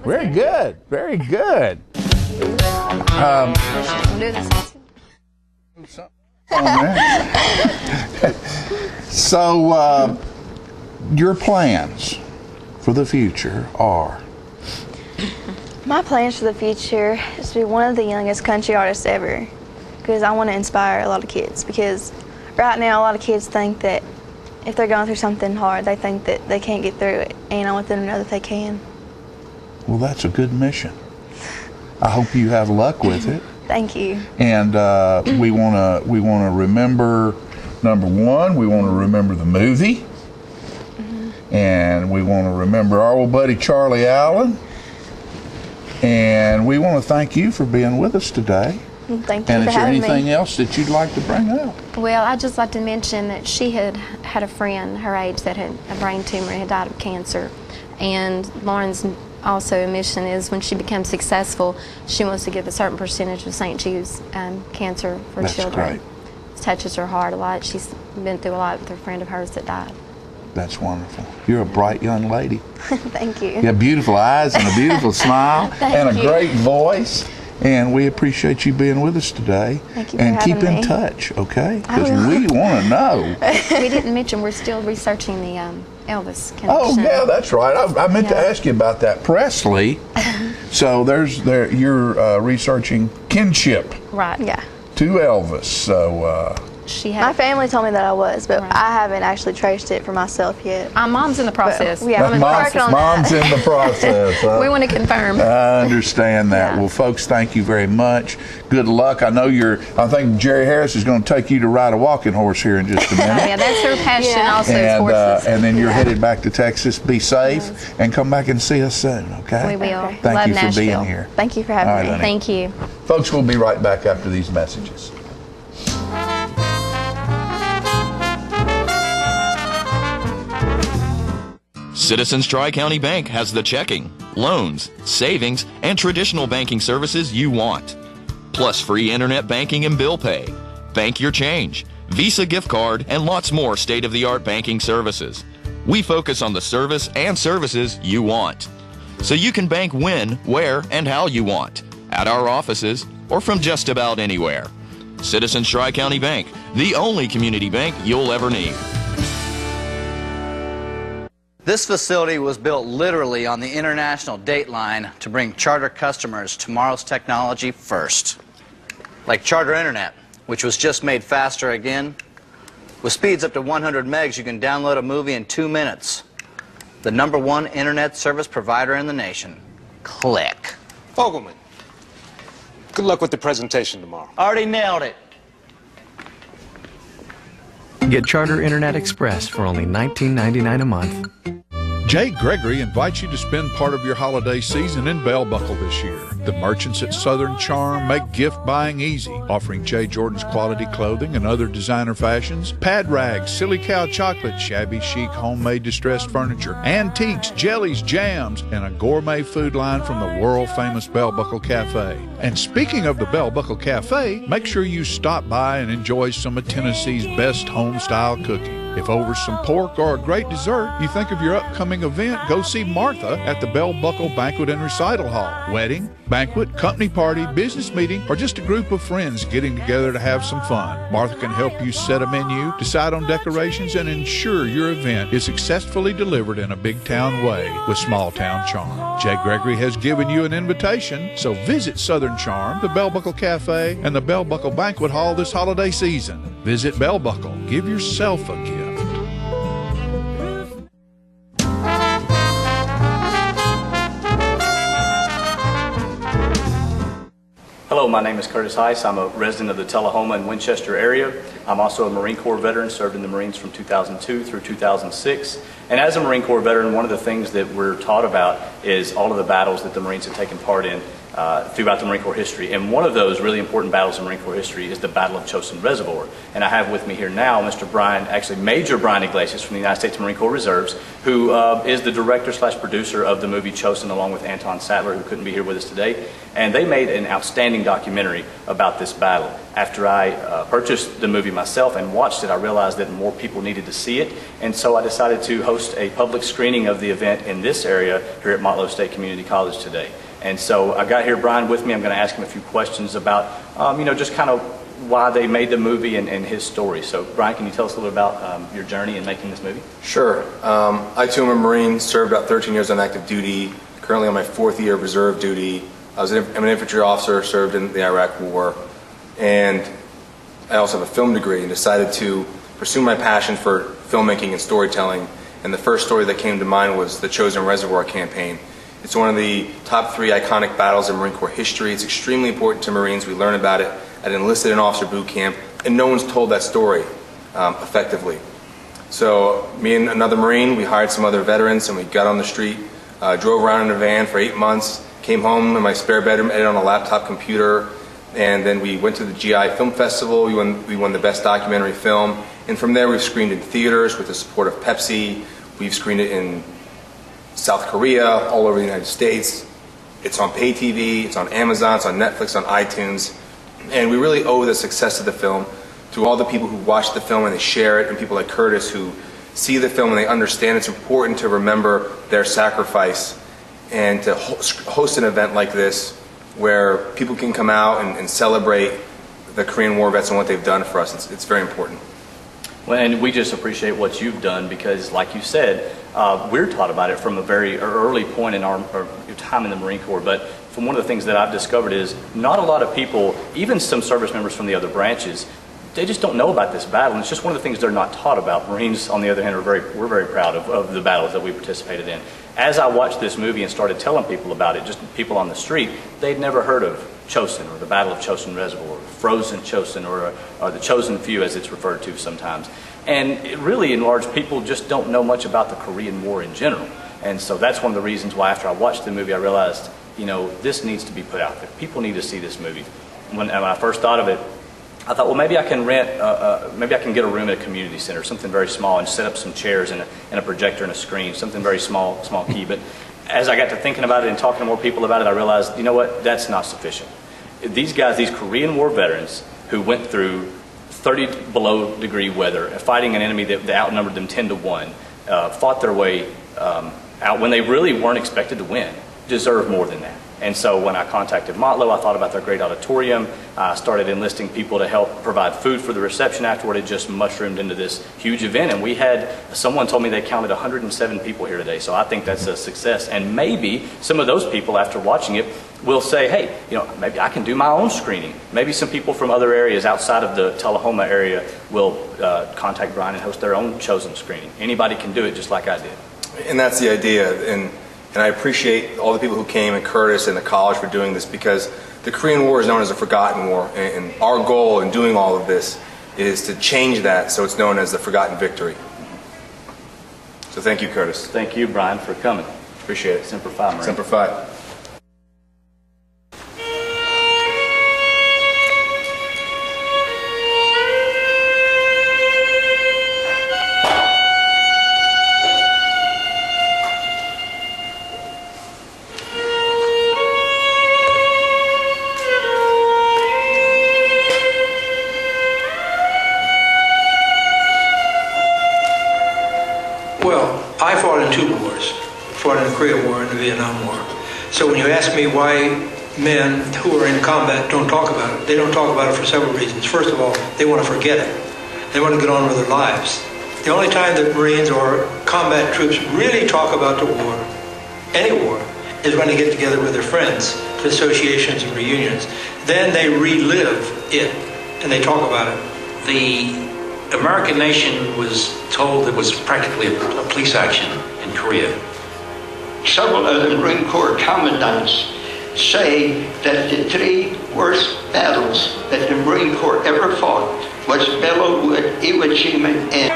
Very good. Very good. So, your plans for the future are? My plans for the future is to be one of the youngest country artists ever, because I want to inspire a lot of kids. Because right now, a lot of kids think that if they're going through something hard, they think that they can't get through it, and I want them to know that they can. Well, that's a good mission. I hope you have luck with it. Thank you. And we want to remember, number one, we want to remember the movie, and we want to remember our old buddy Charlie Allen, and we want to thank you for being with us today. Thank you and for is there having anything me. else that you'd like to bring up? Well, I'd just like to mention that she had a friend her age that had a brain tumor and had died of cancer. And Lauren's also mission is when she becomes successful, she wants to give a certain percentage of St. Jude's cancer for That's children. great. It touches her heart a lot. She's been through a lot with a friend of hers that died. That's wonderful. You're a bright young lady. Thank you. You have beautiful eyes and a beautiful smile Thank and a you. great voice. And we appreciate you being with us today. Thank you for and keep having in me. touch, okay? I Because will. we want to know. We didn't mention we're still researching the Elvis connection. Oh, yeah, that's right. I meant to ask you about that. Presley. So you're researching kinship Right. Yeah. to Elvis. So My family told me that I was, but I haven't actually traced it for myself yet. Mom's in the process. But, yeah, I'm working on Mom's that. in the process. Huh? We want to confirm. I understand that. Well, folks, thank you very much. Good luck. I think Jerry Harris is going to take you to ride a walking horse here in just a minute. Yeah, that's her passion also is horses. And then you're headed back to Texas. Be safe and come back and see us soon, okay? We will. Thank Love you for Nashville. being here. Thank you for All having right, me. honey. Thank you. Folks, we'll be right back after these messages. Citizens Tri-County Bank has the checking, loans, savings, and traditional banking services you want. Plus free internet banking and bill pay, bank your change, Visa gift card, and lots more state-of-the-art banking services. We focus on the service and services you want. So you can bank when, where, and how you want. At our offices or from just about anywhere. Citizens Tri-County Bank, the only community bank you'll ever need. This facility was built literally on the international date line to bring Charter customers tomorrow's technology first. Like Charter Internet, which was just made faster again. With speeds up to 100 megs, you can download a movie in 2 minutes. The #1 internet service provider in the nation. Click. Fogelman, good luck with the presentation tomorrow. Already nailed it. Get Charter Internet Express for only $19.99 a month. Jay Gregory invites you to spend part of your holiday season in Bell Buckle this year. The merchants at Southern Charm make gift buying easy, offering Jay Jordan's quality clothing and other designer fashions, pad rags, silly cow chocolate, shabby chic homemade distressed furniture, antiques, jellies, jams, and a gourmet food line from the world-famous Bell Buckle Cafe. And speaking of the Bell Buckle Cafe, make sure you stop by and enjoy some of Tennessee's best home-style cooking. If over some pork or a great dessert you think of your upcoming event, go see Martha at the Bell Buckle Banquet and Recital Hall. Wedding, banquet, company party, business meeting, or just a group of friends getting together to have some fun. Martha can help you set a menu, decide on decorations, and ensure your event is successfully delivered in a big town way with small town charm. Jay Gregory has given you an invitation, so visit Southern Charm, the Bell Buckle Cafe, and the Bell Buckle Banquet Hall this holiday season. Visit Bell Buckle. Give yourself a gift. Hello, my name is Curtis Heiss. I'm a resident of the Tullahoma and Winchester area. I'm also a Marine Corps veteran, served in the Marines from 2002 through 2006. And as a Marine Corps veteran, one of the things that we're taught about is all of the battles that the Marines have taken part in throughout the Marine Corps history. And one of those really important battles in Marine Corps history is the Battle of Chosin Reservoir. And I have with me here now Mr. Brian, actually Major Brian Iglesias from the United States Marine Corps Reserves, who is the director/producer of the movie Chosin, along with Anton Sattler, who couldn't be here with us today. And they made an outstanding documentary about this battle. After I purchased the movie myself and watched it, I realized that more people needed to see it. And so I decided to host a public screening of the event in this area here at Motlow State Community College today. And so I got here Brian with me. I'm going to ask him a few questions about, just kind of why they made the movie and his story. So Brian, can you tell us a little bit about your journey in making this movie? Sure. I too am a Marine, served about 13 years on active duty, currently on my 4th year of reserve duty. I'm an infantry officer, served in the Iraq War, and I also have a film degree and decided to pursue my passion for filmmaking and storytelling. And the first story that came to mind was the Chosin Reservoir campaign. It's one of the top 3 iconic battles in Marine Corps history. It's extremely important to Marines. We learn about it at enlisted and officer boot camp, and no one's told that story effectively. So me and another Marine, we hired some other veterans, and we got on the street, drove around in a van for 8 months, came home in my spare bedroom, edited on a laptop computer, and then we went to the GI Film Festival. We won the Best Documentary Film, and from there we've screened in theaters with the support of Pepsi. We've screened it in South Korea, all over the United States. It's on pay TV, it's on Amazon, it's on Netflix, on iTunes. And we really owe the success of the film to all the people who watch the film and they share it, and people like Curtis who see the film and they understand it's important to remember their sacrifice, and to host an event like this where people can come out and celebrate the Korean War vets and what they've done for us. It's very important. Well, and we just appreciate what you've done because, like you said, we're taught about it from a very early point in our time in the Marine Corps. But from one of the things that I've discovered is not a lot of people, even some service members from the other branches, they just don't know about this battle. And it's just one of the things they're not taught about. Marines, on the other hand, we're very proud of the battles that we participated in. As I watched this movie and started telling people about it, just people on the street, they'd never heard of Chosin or the Battle of Chosin Reservoir, or Frozen Chosin, or the Chosin Few as it's referred to sometimes. And it really, in large, people just don't know much about the Korean War in general. And so that's one of the reasons why after I watched the movie I realized, this needs to be put out there. People need to see this movie. When I first thought of it, I thought, well, maybe I can maybe I can get a room at a community center, something very small, and set up some chairs and a projector and a screen, something very small key. But as I got to thinking about it and talking to more people about it, I realized, you know what, that's not sufficient. These guys, these Korean War veterans who went through 30 below degree weather, fighting an enemy that outnumbered them 10 to 1, fought their way out when they really weren't expected to win, deserve more than that. And so when I contacted Motlow, I thought about their great auditorium. I started enlisting people to help provide food for the reception afterward. It just mushroomed into this huge event. And we had, someone told me they counted 107 people here today. So I think that's a success. And maybe some of those people, after watching it, will say, hey, maybe I can do my own screening. Maybe some people from other areas outside of the Tullahoma area will contact Brian and host their own Chosin screening. Anybody can do it just like I did. And that's the idea. And I appreciate all the people who came, and Curtis and the college for doing this, because the Korean War is known as a forgotten war. And our goal in doing all of this is to change that so it's known as the forgotten victory. So thank you, Curtis. Thank you, Brian, for coming. Appreciate it. Semper Fi, Marine. Semper Fi. I fought in 2 wars. Fought in the Korean War and the Vietnam War. So when you ask me why men who are in combat don't talk about it, they don't talk about it for several reasons. First of all, they want to forget it. They want to get on with their lives. The only time that Marines or combat troops really talk about the war, any war, is when they get together with their friends, to associations and reunions. Then they relive it and they talk about it. The American nation was told it was practically a police action in Korea. Several of the Marine Corps commandants say that the 3 worst battles that the Marine Corps ever fought was Belleau-Wood, Iwo Jima, and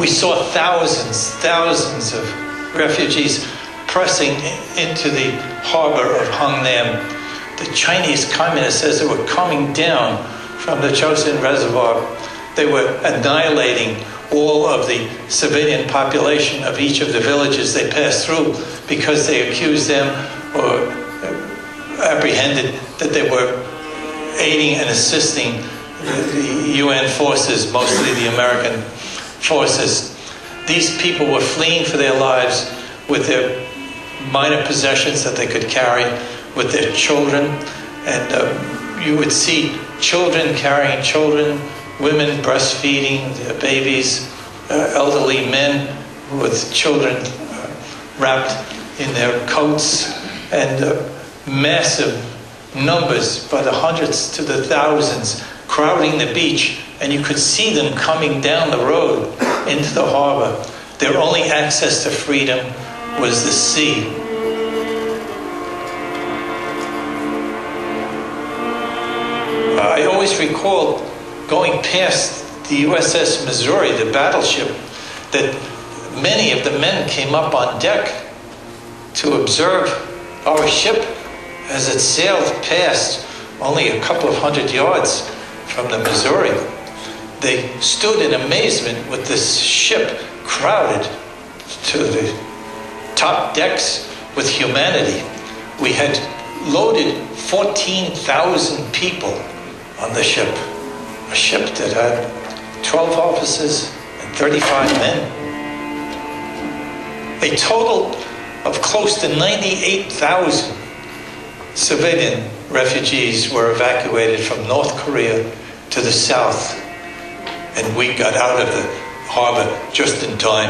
We saw thousands of refugees pressing into the harbor of Hungnam. The Chinese communists, as they were coming down from the Chosin Reservoir, they were annihilating all of the civilian population of each of the villages they passed through because they accused them or apprehended that they were aiding and assisting the UN forces, mostly the American forces. These people were fleeing for their lives with their minor possessions that they could carry, with their children, and you would see children carrying children, women breastfeeding their babies, elderly men with children wrapped in their coats, and massive numbers, by the hundreds to the thousands, crowding the beach, and you could see them coming down the road into the harbor. Their only access to freedom was the sea. I always recall going past the USS Missouri, the battleship, that many of the men came up on deck to observe our ship as it sailed past only a couple of hundred yards from the Missouri. They stood in amazement with this ship crowded to the top decks with humanity. We had loaded 14,000 people on the ship, a ship that had 12 officers and 35 men. A total of close to 98,000 civilian refugees were evacuated from North Korea to the south, and we got out of the harbor just in time.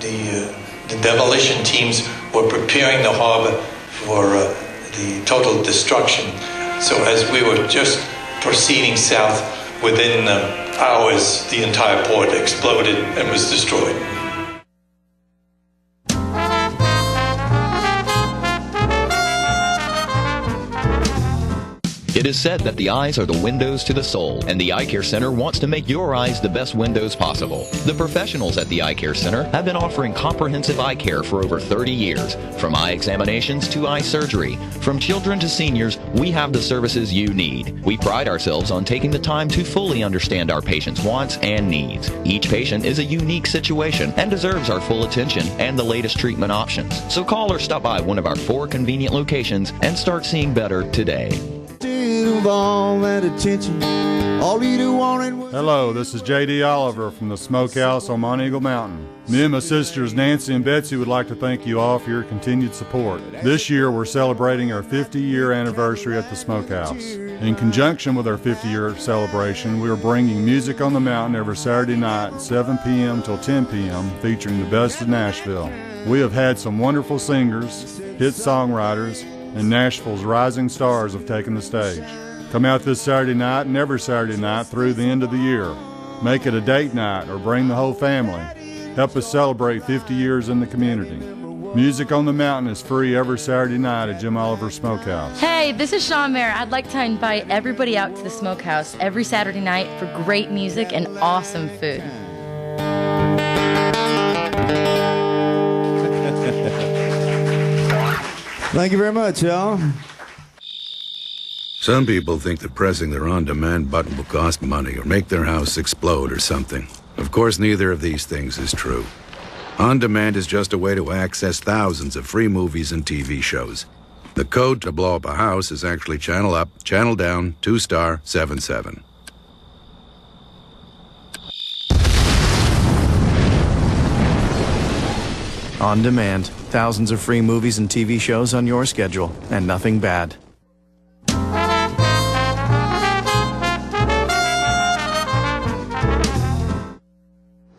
The demolition teams were preparing the harbor for the total destruction. So as we were just proceeding south, within hours, the entire port exploded and was destroyed. It is said that the eyes are the windows to the soul, and the Eye Care Center wants to make your eyes the best windows possible. The professionals at the Eye Care Center have been offering comprehensive eye care for over 30 years. From eye examinations to eye surgery, from children to seniors, we have the services you need. We pride ourselves on taking the time to fully understand our patients' wants and needs. Each patient is a unique situation and deserves our full attention and the latest treatment options. So call or stop by one of our 4 convenient locations and start seeing better today. Hello, this is J.D. Oliver from the Smokehouse on Monte Eagle Mountain. Me and my sisters Nancy and Betsy would like to thank you all for your continued support. This year we're celebrating our 50-year anniversary at the Smokehouse. In conjunction with our 50-year celebration, we are bringing Music on the Mountain every Saturday night at 7 p.m. till 10 p.m. featuring the best of Nashville. We have had some wonderful singers, hit songwriters, and Nashville's rising stars have taken the stage. Come out this Saturday night and every Saturday night through the end of the year. Make it a date night or bring the whole family. Help us celebrate 50 years in the community. Music on the Mountain is free every Saturday night at Jim Oliver Smokehouse. Hey, this is Sean Mayer. I'd like to invite everybody out to the Smokehouse every Saturday night for great music and awesome food. Thank you very much, y'all. Some people think that pressing their on-demand button will cost money or make their house explode or something. Of course, neither of these things is true. On-demand is just a way to access thousands of free movies and TV shows. The code to blow up a house is actually channel up, channel down, 2*77. On demand, thousands of free movies and TV shows on your schedule, and nothing bad.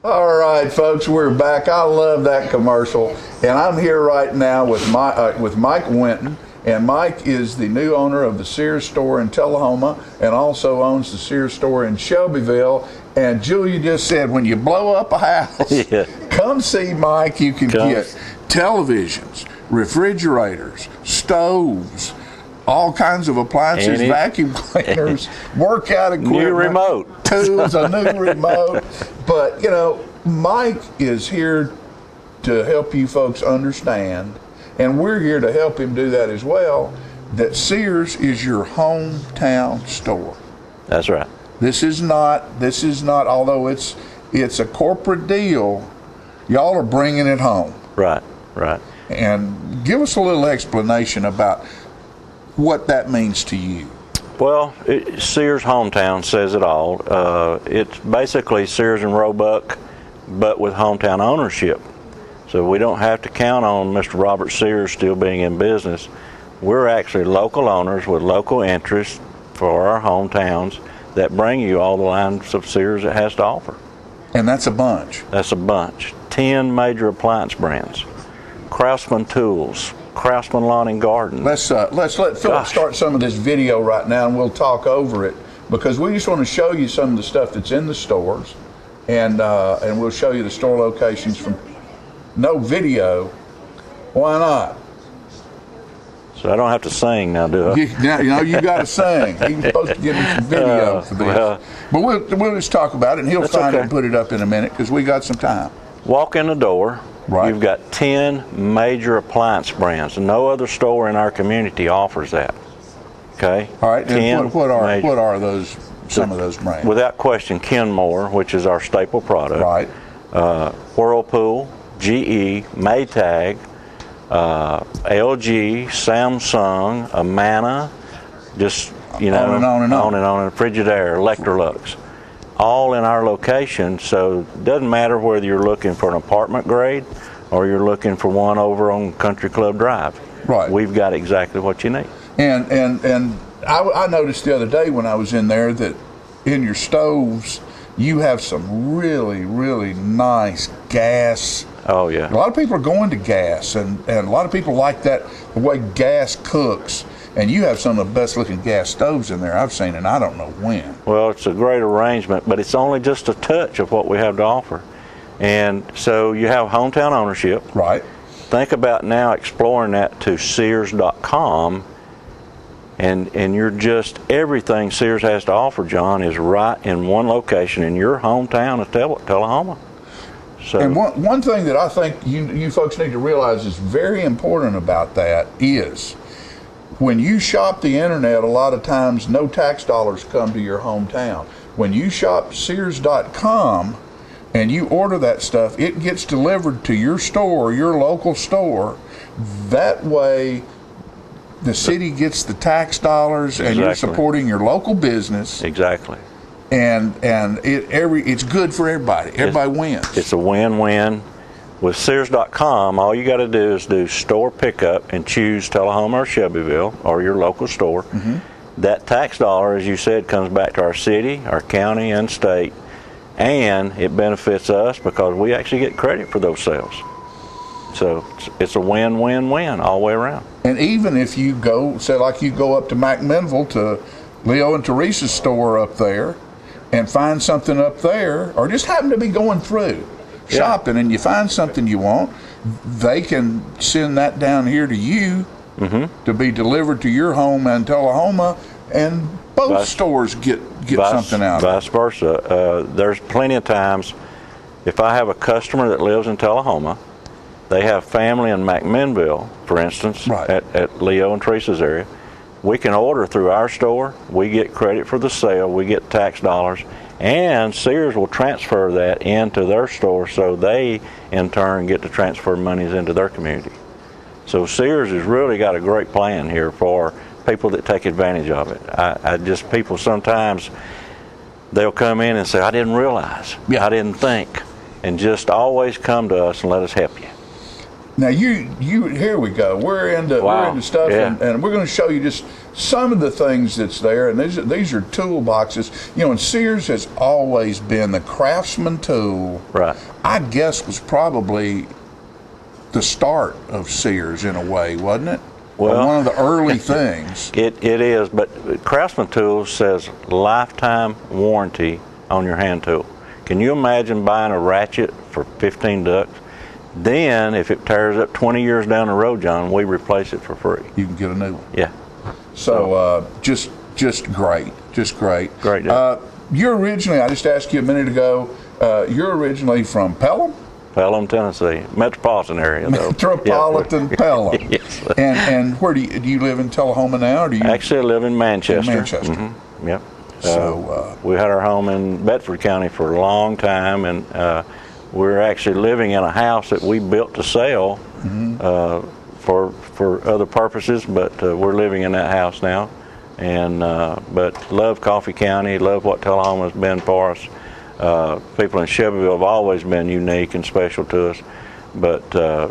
All right, folks, we're back. I love that commercial, and I'm here right now with Mike Winton. And Mike is the new owner of the Sears store in Tullahoma and also owns the Sears store in Shelbyville. And Julia just said, when you blow up a house, come see Mike. You can get televisions, refrigerators, stoves, all kinds of appliances, vacuum cleaners, workout equipment, new remote, tools, a new remote. But you know, Mike is here to help you folks understand, and we're here to help him do that as well, that Sears is your hometown store. That's right. This is not, although it's a corporate deal, y'all are bringing it home. Right, right. And give us a little explanation about what that means to you. Well, Sears Hometown says it all. It's basically Sears and Roebuck, but with hometown ownership. So we don't have to count on Mr. Robert Sears still being in business. We're actually local owners with local interests for our hometowns that bring you all the lines of Sears it has to offer. And that's a bunch. That's a bunch. 10 major appliance brands. Craftsman Tools, Craftsman Lawn and Garden. Let's let Philip start some of this video right now, and we'll talk over it, because we just want to show you some of the stuff that's in the stores, and we'll show you the store locations from no video. Why not? So I don't have to sing now, do I? You got to sing. He's supposed to give me some video for this. But we'll just talk about it, and he'll find it and put it up in a minute, because we got some time. Walk in the door. Right. You've got 10 major appliance brands. No other store in our community offers that. Okay? All right. And what are those? Some of those brands. Without question, Kenmore, which is our staple product. Right. Whirlpool, GE, Maytag, LG, Samsung, Amana, just on and on. Frigidaire, Electrolux, all in our location. So it doesn't matter whether you're looking for an apartment grade or you're looking for one over on Country Club Drive. Right. We've got exactly what you need. And I noticed the other day when I was in there that in your stoves you have some really, really nice gas. Oh, yeah. A lot of people are going to gas, and a lot of people like that, the way gas cooks. And you have some of the best looking gas stoves in there I've seen, and I don't know when. Well, it's a great arrangement, but it's only just a touch of what we have to offer. And so you have hometown ownership. Right. Think about now exploring that to Sears.com, and you're just, everything Sears has to offer, John, is right in one location in your hometown of Tullahoma. So, and one thing that I think you folks need to realize is very important about that is, when you shop the internet, a lot of times no tax dollars come to your hometown. When you shop Sears.com and you order that stuff, it gets delivered to your store, your local store. That way, the city gets the tax dollars, and you're supporting your local business. Exactly. And it's good for everybody. Everybody wins. It's a win-win. With Sears.com, all you got to do is do store pickup and choose Tullahoma or Shelbyville or your local store. Mm-hmm. That tax dollar, as you said, comes back to our city, our county, and state, and it benefits us because we actually get credit for those sales. So it's a win-win-win all the way around. And even if you go, say like you go up to McMinnville to Leo and Teresa's store up there and find something up there, or just happen to be going through shopping and you find something you want, they can send that down here to you to be delivered to your home in Tullahoma, and both stores get something out of it. Vice versa. There's plenty of times, if I have a customer that lives in Tullahoma, they have family in McMinnville, for instance, at Leo and Teresa's area, we can order through our store, we get credit for the sale, we get tax dollars, and Sears will transfer that into their store, so they in turn get to transfer monies into their community. So Sears has really got a great plan here for people that take advantage of it. People sometimes, they'll come in and say, I didn't realize, I didn't think, and just always come to us and let us help you. Now here we go. We're into stuff, and we're going to show you just some of the things that's there. And these are toolboxes. And Sears has always been the craftsman tool. Right. I guess was probably the start of Sears in a way, wasn't it? Well, or one of the early things. It is, but Craftsman Tools says lifetime warranty on your hand tool. Can you imagine buying a ratchet for $15? Then, if it tears up 20 years down the road, John, we replace it for free. You can get a new one. Yeah. So just great, just great. Great. You're originally, I just asked you a minute ago, you're originally from Pelham? Pelham, Tennessee, metropolitan area though. Metropolitan Pelham. Yes. And where do you live in Tullahoma now, or do you? Actually, I live in Manchester. In Manchester. Mm-hmm. Yep. So we had our home in Bedford County for a long time, and we're actually living in a house that we built to sell for other purposes, but we're living in that house now. And but love Coffee County, love what Tullahoma has been for us. People in Shelbyville have always been unique and special to us, but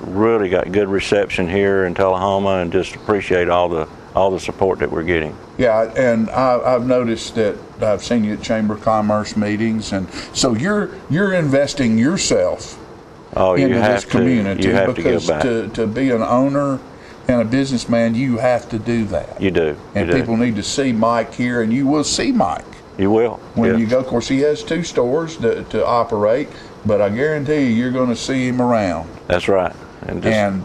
really got good reception here in Tullahoma, and just appreciate all the support that we're getting. Yeah, and I've noticed that I've seen you at Chamber of Commerce meetings, and so you're investing yourself into this community, because to be an owner and a businessman, you have to do that. You do. And people need to see Mike here, and you will see Mike. You will. When you go, of course, he has 2 stores to operate, but I guarantee you're going to see him around. That's right. And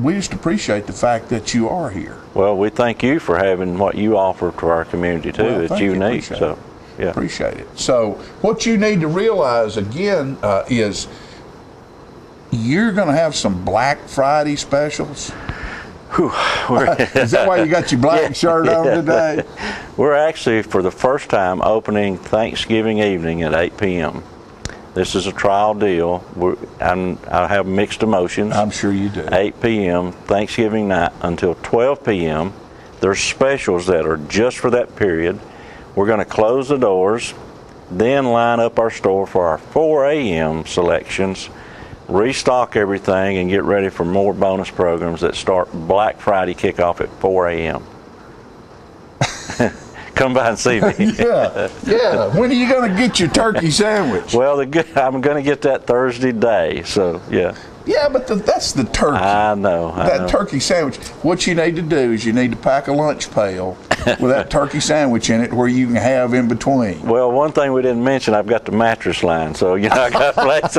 we just appreciate the fact that you are here. Well, we thank you for having what you offer to our community too. Well, it's unique. So, yeah. Appreciate it. So, what you need to realize again is you're going to have some Black Friday specials. Is that why you got your black shirt on today? We're actually, for the first time, opening Thanksgiving evening at 8 p.m. This is a trial deal. I have mixed emotions. I'm sure you do. 8 p.m. Thanksgiving night until 12 p.m. There's specials that are just for that period. We're going to close the doors, then line up our store for our 4 a.m. selections, restock everything, and get ready for more bonus programs that start Black Friday kickoff at 4 a.m. Come by and see me. Yeah. When are you going to get your turkey sandwich? Well, I'm going to get that Thursday day, so yeah. Yeah, but that's the turkey. I know. That turkey sandwich. What you need to do is you need to pack a lunch pail with that turkey sandwich in it, where you can have in between. Well, one thing we didn't mention, I've got the mattress line, so I got a place.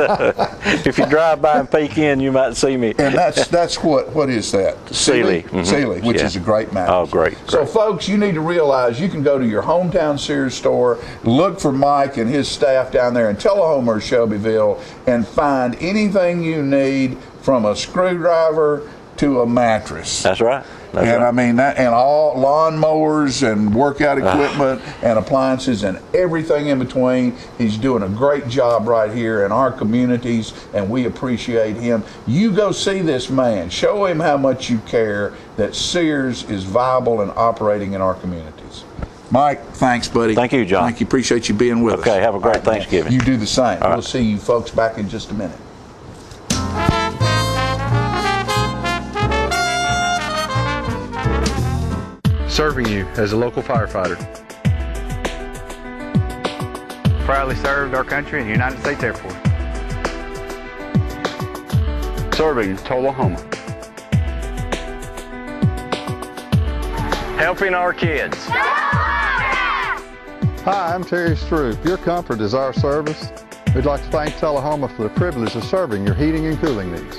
If you drive by and peek in, you might see me. And that's what is that? Sealy. Sealy, which is a great mattress. Oh, great. So, folks, you need to realize you can go to your hometown Sears store, look for Mike and his staff down there in Tullahoma or Shelbyville, and find anything you need, from a screwdriver to a mattress. That's right. I mean that, and all lawnmowers and workout equipment and appliances and everything in between. He's doing a great job right here in our communities, and we appreciate him. You go see this man. Show him how much you care that Sears is viable and operating in our communities. Mike, thanks, buddy. Thank you, John. Thank you. Appreciate you being with us. Okay, have a great Thanksgiving. You do the same. All We'll right. see you folks back in just a minute. Serving you as a local firefighter. Proudly served our country in the United States Air Force. Serving Tullahoma. Helping our kids. Hi, I'm Terry Stroop. Your comfort is our service. We'd like to thank Tullahoma for the privilege of serving your heating and cooling needs.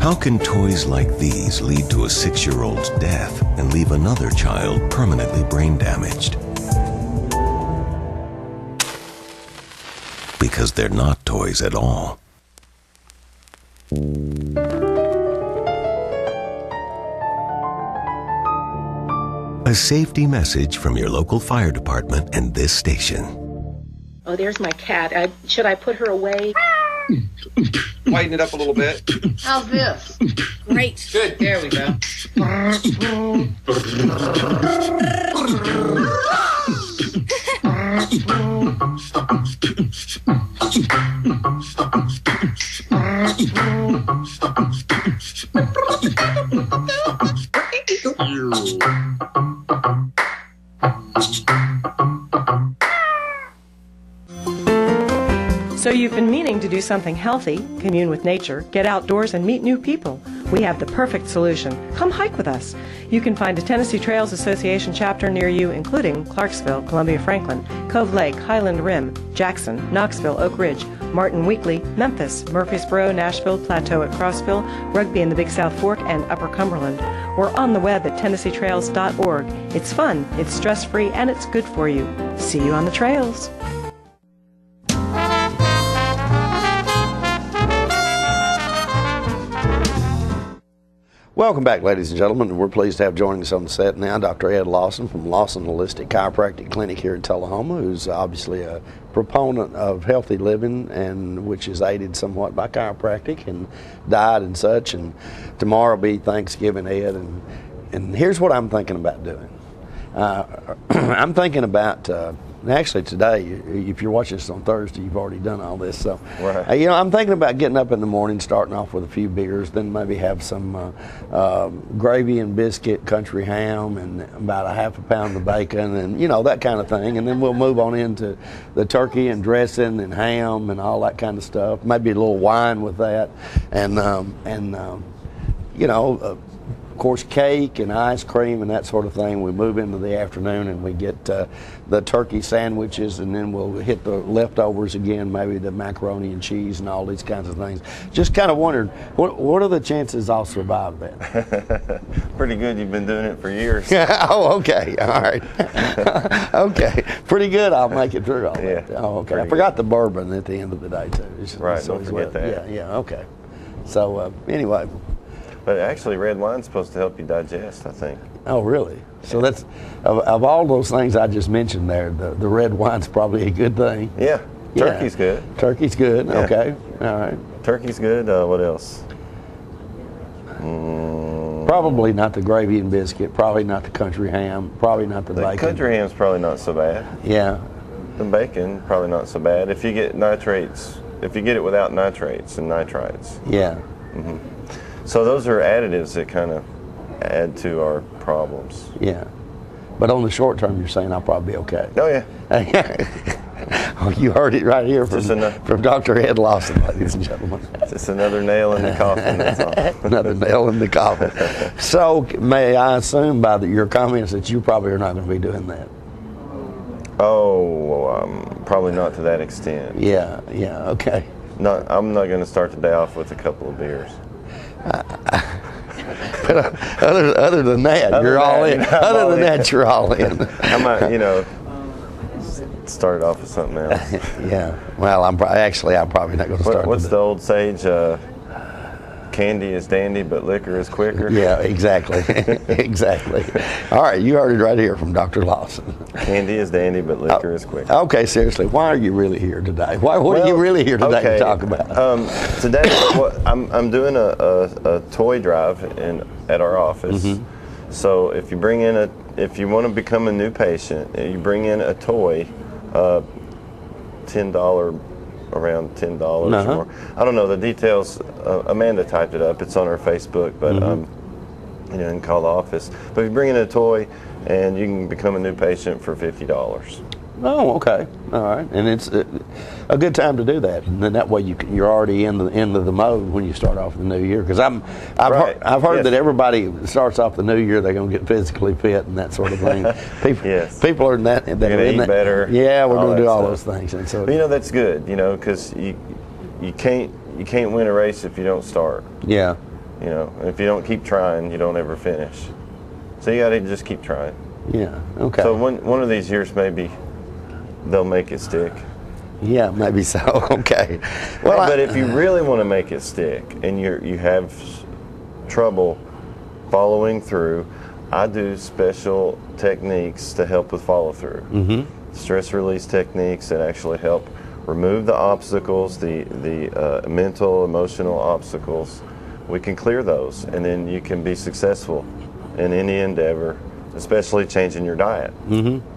How can toys like these lead to a 6-year-old's death and leave another child permanently brain damaged? Because they're not toys at all. A safety message from your local fire department and this station. Oh, there's my cat. Should I put her away? Lighten it up a little bit. How's this? Great. Good. There we go. So you've been meaning to do something healthy, commune with nature, get outdoors, and meet new people, we have the perfect solution. Come hike with us. You can find a Tennessee Trails Association chapter near you, including Clarksville, Columbia Franklin, Cove Lake, Highland Rim, Jackson, Knoxville, Oak Ridge, Martin Weekly, Memphis, Murfreesboro, Nashville, Plateau at Crossville, Rugby in the Big South Fork, and Upper Cumberland. We're on the web at TennesseeTrails.org. It's fun, it's stress-free, and it's good for you. See you on the trails. Welcome back, ladies and gentlemen. We're pleased to have joining us on the set now Dr. Ed Lawson from Lawson Holistic Chiropractic Clinic here in Tullahoma, who's obviously a proponent of healthy living, and which is aided somewhat by chiropractic and diet and such. And tomorrow will be Thanksgiving, Ed, and here's what I'm thinking about doing. I'm thinking about actually today, if you're watching this on Thursday, you've already done all this. So, Right. I'm thinking about getting up in the morning, starting off with a few beers, then maybe have some gravy and biscuit, country ham, and about a half a pound of bacon, and that kind of thing. And then we'll move on into the turkey and dressing and ham and all that kind of stuff. Maybe a little wine with that, and of course, cake and ice cream and that sort of thing. We move into the afternoon and we get the turkey sandwiches, and then we'll hit the leftovers again, maybe the macaroni and cheese and all these kinds of things. Just kind of wondered, what are the chances I'll survive that? Pretty good. You've been doing it for years. Oh, okay. All right. Okay. Pretty good. I'll make it through all that. Oh, okay. I forgot the bourbon at the end of the day, too. Right. Don't forget that. Yeah. Okay. So, anyway. But actually, red wine's supposed to help you digest, I think. Oh, really? So that's, of all those things I just mentioned there, the red wine's probably a good thing. Yeah. Turkey's good. Turkey's good. Yeah. Okay. All right. Turkey's good. What else? Probably not the gravy and biscuit. Probably not the country ham. Probably not the bacon. Country ham's probably not so bad. Yeah. The bacon, probably not so bad. If you get nitrates, if you get it without nitrates and nitrites. Yeah. Mm-hmm. So those are additives that kind of add to our problems. Yeah. But on the short term, you're saying I'll probably be okay. Oh, yeah. Oh, you heard it right here from Dr. Ed Lawson, ladies and gentlemen. Just another nail in the coffin, that's all. Another nail in the coffin. So, may I assume by your comments that you probably are not going to be doing that? Oh, probably not to that extent. Yeah, okay. I'm not going to start the day off with a couple of beers. But other than that, you're all in. Other than that, you're all in. I might, start it off with something else. Yeah. Well, I'm probably not going to start. What's the old sage? Candy is dandy, but liquor is quicker. Yeah, exactly. Exactly. All right, you heard it right here from Dr. Lawson. Candy is dandy, but liquor is quicker. Okay, seriously, why are you really here today? What are you really here today to talk about? Today, I'm doing a toy drive at our office. Mm-hmm. So if you want to become a new patient, you bring in a toy, $10. Around $10 or more. I don't know the details. Amanda typed it up. It's on her Facebook, but you can call the office. But if you bring in a toy, and you can become a new patient for $50. Oh, okay, all right, and it's a good time to do that, and then that way you're already in the end of the mode when you start off the new year. Because I've heard that everybody starts off the new year, they're going to get physically fit and that sort of thing. People are in that. They're going to eat better. Yeah, we're going to do all those things, and so that's good. Because you can't win a race if you don't start. Yeah. If you don't keep trying, you don't ever finish. So you got to just keep trying. Yeah. Okay. So one of these years maybe they'll make it stick. Yeah, maybe so. Okay. Well, but if you really want to make it stick and you have trouble following through, I do special techniques to help with follow through. Mm-hmm. Stress release techniques that actually help remove the obstacles, the mental, emotional obstacles. We can clear those, and then you can be successful in any endeavor, especially changing your diet. Mm-hmm.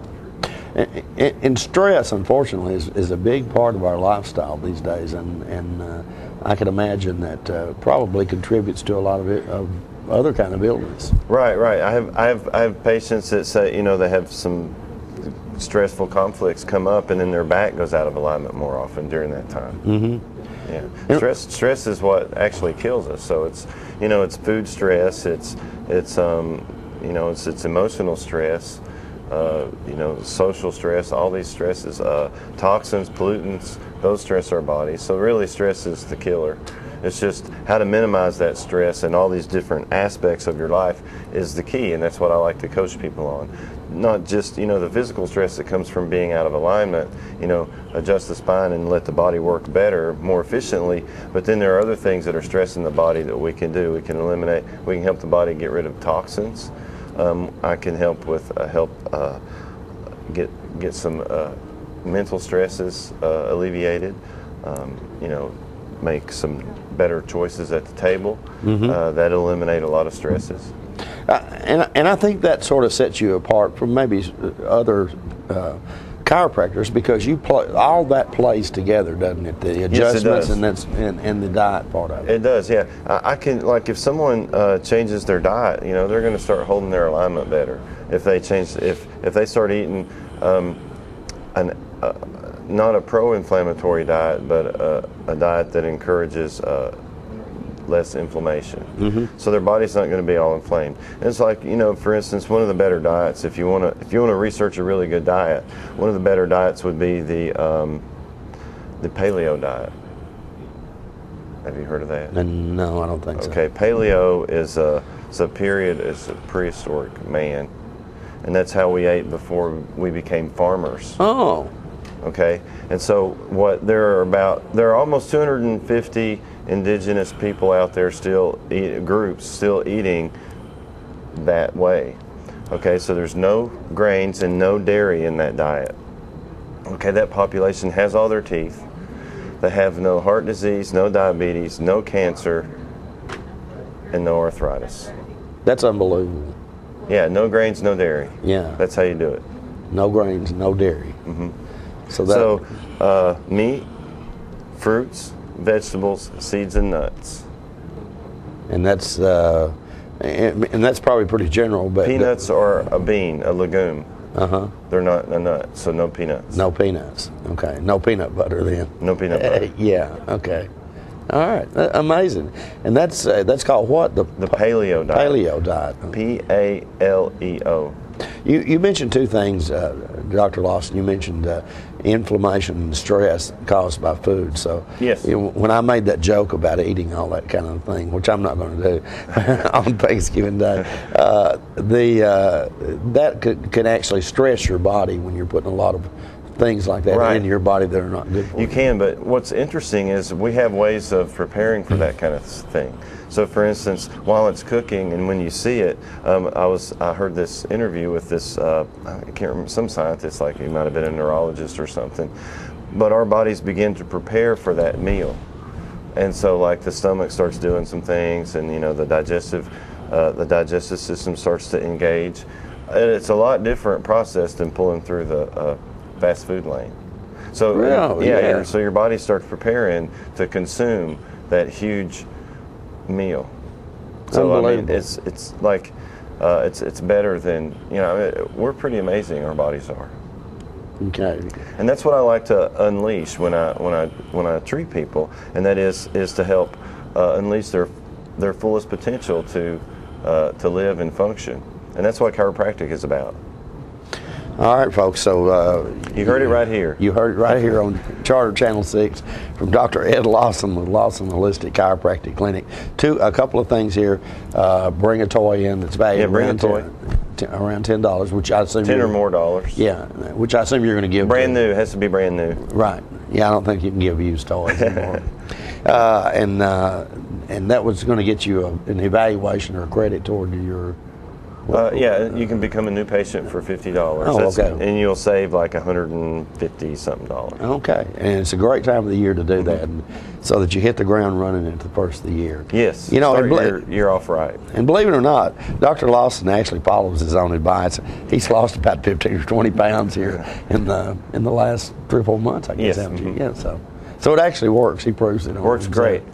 And stress, unfortunately, is a big part of our lifestyle these days, and I can imagine that probably contributes to a lot of other kind of illness. Right. I have patients that say they have some stressful conflicts come up, and then their back goes out of alignment more often during that time. Mm-hmm. Yeah, stress is what actually kills us. So it's it's food stress, it's emotional stress, social stress, all these stresses, toxins, pollutants, those stress our bodies. So really, stress is the killer. It's just how to minimize that stress and all these different aspects of your life is the key, and that's what I like to coach people on. Not just, the physical stress that comes from being out of alignment, adjust the spine and let the body work better, more efficiently, but then there are other things that are stressing the body that we can do. We can help the body get rid of toxins. I can help with get some mental stresses alleviated, make some better choices at the table. That eliminate a lot of stresses. And I think that sort of sets you apart from maybe other chiropractors, because all that plays together, doesn't it? The adjustments and the diet part of it. It does, yeah. I can, like, if someone changes their diet, they're going to start holding their alignment better. If they start eating not a pro-inflammatory diet, but a diet that encourages less inflammation. So their body's not going to be all inflamed. And it's like, for instance, one of the better diets, if you want to research a really good diet, one of the better diets would be the paleo diet. Have you heard of that? No, I don't think so. Okay, paleo is a prehistoric man, and that's how we ate before we became farmers. Oh. Okay, and so there are almost 250 indigenous people out there groups still eating that way. Okay, so there's no grains and no dairy in that diet. Okay, that population has all their teeth. They have no heart disease, no diabetes, no cancer, and no arthritis. That's unbelievable. Yeah, no grains, no dairy. Yeah. That's how you do it. No grains, no dairy. So meat, fruits, vegetables, seeds, and nuts. And that's probably pretty general. But peanuts are a bean, a legume. They're not a nut, so no peanuts. No peanuts. Okay. No peanut butter then. No peanut butter. Yeah. Okay. All right. Amazing. And that's called what? The paleo diet. Paleo diet. Paleo. You mentioned two things, Dr. Lawson. You mentioned inflammation and stress caused by food. So yes. When I made that joke about eating all that kind of thing, which I'm not going to do on Thanksgiving Day, that can actually stress your body when you're putting a lot of things like that in your body that are not good for you. You can, but what's interesting is we have ways of preparing for that kind of thing. So, for instance, while it's cooking and when you see it, I heard this interview with this, I can't remember, some scientist, like he might have been a neurologist or something, but our bodies begin to prepare for that meal. And so, like, the stomach starts doing some things, and, the digestive system starts to engage. And it's a lot different process than pulling through the fast food lane. So, so your body starts preparing to consume that huge meal. So I mean, it's like it's better than we're pretty amazing. Our bodies are. Okay. And that's what I like to unleash when I treat people, and that is to help unleash their fullest potential to live and function, and that's what chiropractic is about. All right, folks, so you heard it right here. You heard it right here on Charter Channel 6 from Dr. Ed Lawson with Lawson Holistic Chiropractic Clinic. A couple of things here. Bring a toy in that's valued around $10, which I assume $10 or more dollars. Yeah, which I assume you're going to give. Brand new. It has to be brand new. Right. Yeah, I don't think you can give used toys anymore. And that was going to get you an evaluation or a credit toward your. Yeah, you can become a new patient for $50. Oh, okay. And you'll save like $150 something. Okay, and it's a great time of the year to do that, and so that you hit the ground running at the first of the year. Yes, start your off right. And believe it or not, Dr. Lawson actually follows his own advice. He's lost about 15 or 20 pounds here in the last 3 or 4 months, I guess. Yes. Yeah, so it actually works. He proves it. Works great.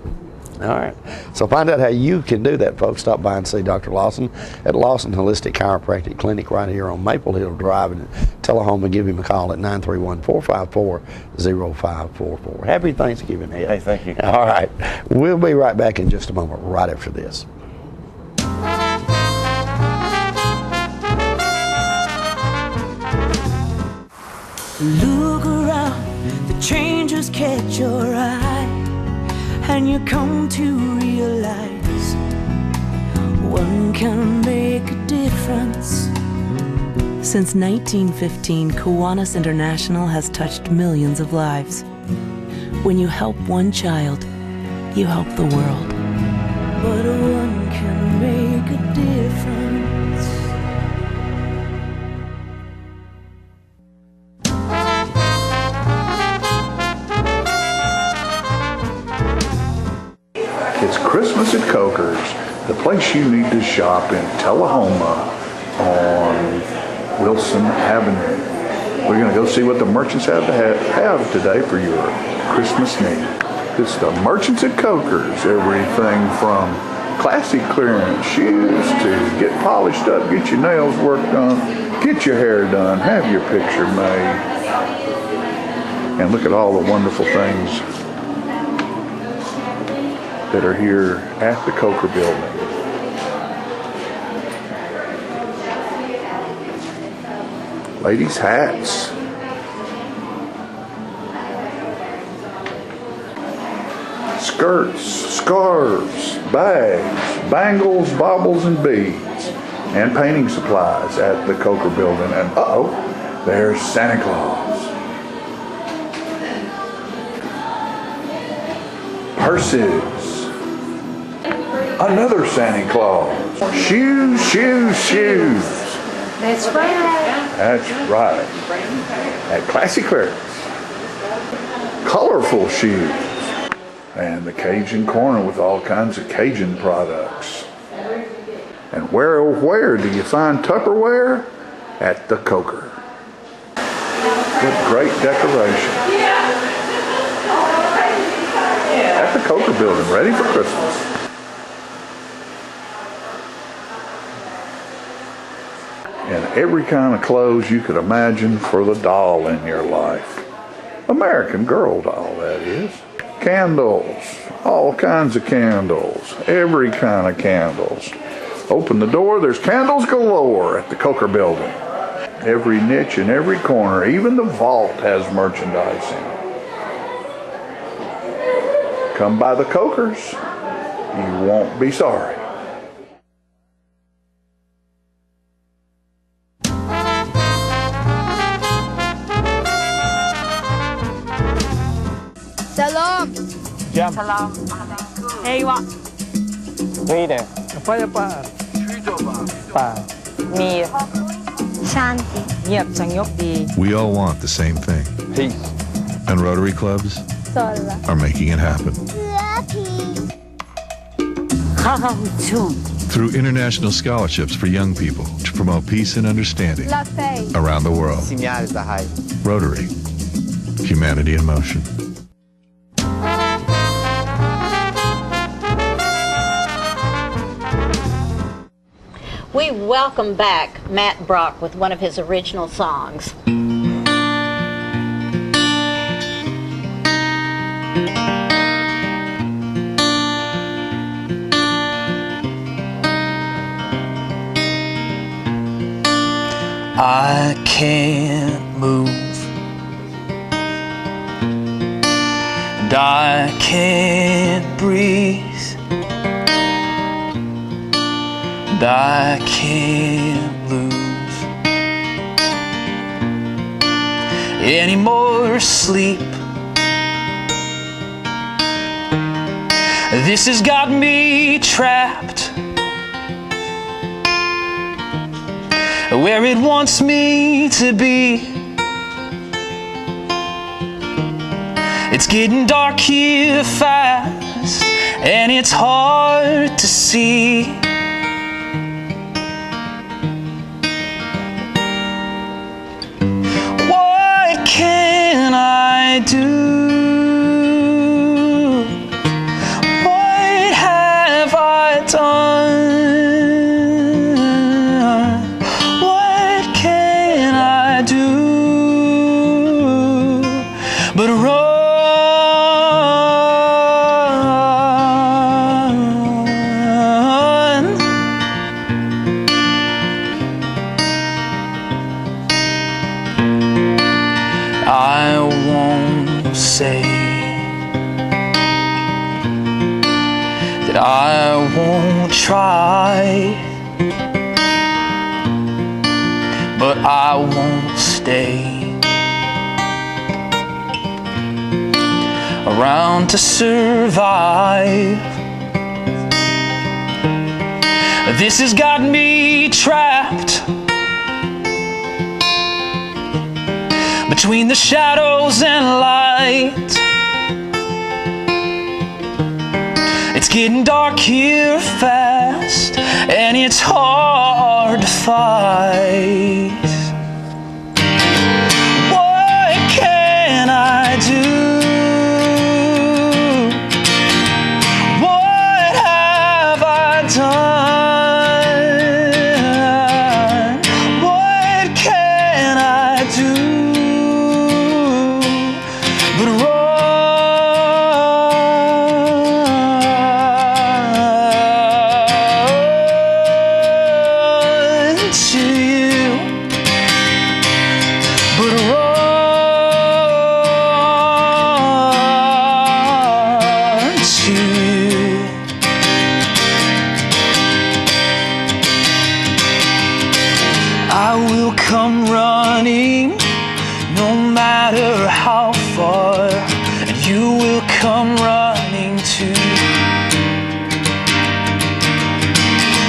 All right. So find out how you can do that, folks. Stop by and see Dr. Lawson at Lawson Holistic Chiropractic Clinic right here on Maple Hill Drive in Tullahoma. Give him a call at 931-454-0544. Happy Thanksgiving, Ed. Hey, thank you. All right. We'll be right back in just a moment, right after this. Look around, the changes catch your eye, and you come to realize one can make a difference. Since 1915, Kiwanis International has touched millions of lives. When you help one child, you help the world. But one can make a difference. It's Christmas at Coker's, the place you need to shop in Tullahoma on Wilson Avenue. We're going to go see what the merchants have today for your Christmas need. It's the merchants at Coker's. Everything from classic clearance shoes to get polished up, get your nails worked on, get your hair done, have your picture made. And look at all the wonderful things that are here at the Coker building. Ladies' hats. Skirts, scarves, bags, bangles, baubles, and beads, and painting supplies at the Coker building. And there's Santa Claus. Purses. Another Santa Claus. Shoes, shoes, shoes. That's right. That's right. At Classy Clearance. Colorful shoes. And the Cajun Corner with all kinds of Cajun products. And where do you find Tupperware? At the Coker. What great decoration. At the Coker building, ready for Christmas. And every kind of clothes you could imagine for the doll in your life. American Girl doll, that is. Candles, all kinds of candles, every kind of candles. Open the door, there's candles galore at the Coker building. Every niche and every corner, even the vault has merchandise in it. Come by the Cokers, you won't be sorry. Salam. Jam. Salam. Ewa. Ride. Apa apa? Pa. Mir. Shanti. Nghiệp chẳng nhóc đi. We all want the same thing. Peace. And Rotary clubs are making it happen. Through international scholarships for young people to promote peace and understanding around the world. Rotary. Humanity in motion. We welcome back Matt Brock with one of his original songs. I can't move, and I can't breathe, and I can't lose any more sleep. This has got me trapped where it wants me to be. It's getting dark here fast, and it's hard to see. What can I do? What life, but I won't stay around to survive. This has got me trapped between the shadows and light. It's getting dark here fast, and it's hard to fight. What can I do? What have I done? What can I do but run to you? But run to you. I will come running, no matter how far, and you will come running too.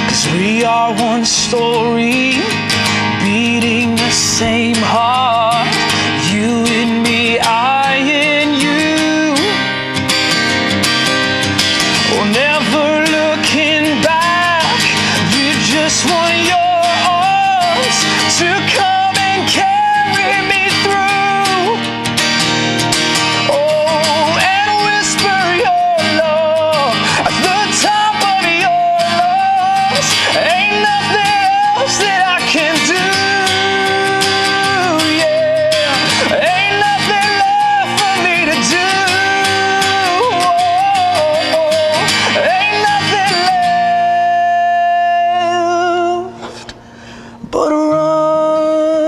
'Cause we are one story, beating the same heart. You and me, I and you. Oh, never looking back, you just want your arms to come and carry me through. Oh, and whisper your love at the top of your lungs. Ain't nothing else that I can do. Yeah, ain't nothing left for me to do. Oh, ain't nothing left but run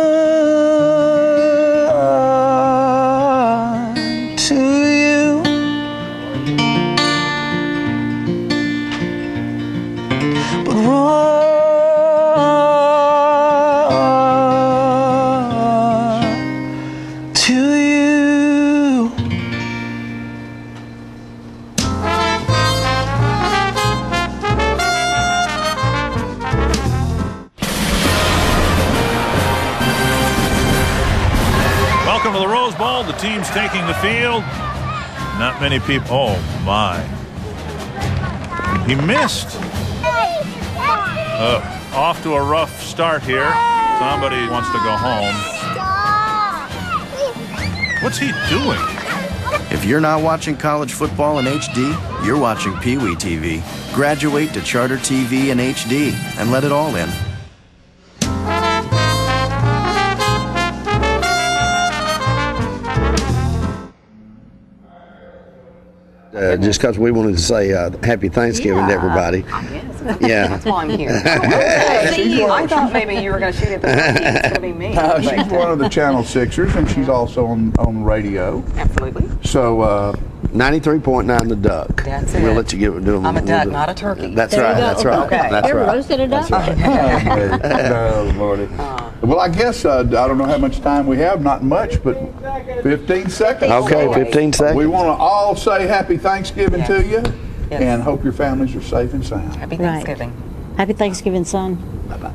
to you. But run to you. Welcome to the Rose Bowl. The team's taking the field. Not many people. Oh, my. He missed. Off to a rough start here. Somebody wants to go home. What's he doing? If you're not watching college football in HD, you're watching Pee Wee TV. Graduate to Charter TV in HD and let it all in. Just because we wanted to say Happy Thanksgiving to everybody. Yeah. That's why I'm here. I thought maybe you were going to shoot it, but it's going to be me. She's one of the Channel Sixers, and she's also on radio. Absolutely. So 93.9 The Duck. That's it. We'll let you do them. I'm a duck, not a turkey. That's There right. you go. That's right. Okay. That's You ever right. roasted a duck? That's right. No, Lordy. Well, I guess I don't know how much time we have. Not much, but 15 seconds. Okay, 15 seconds. We want to all say Happy Thanksgiving to you, and hope your families are safe and sound. Happy Thanksgiving. Happy Thanksgiving, son. Bye-bye.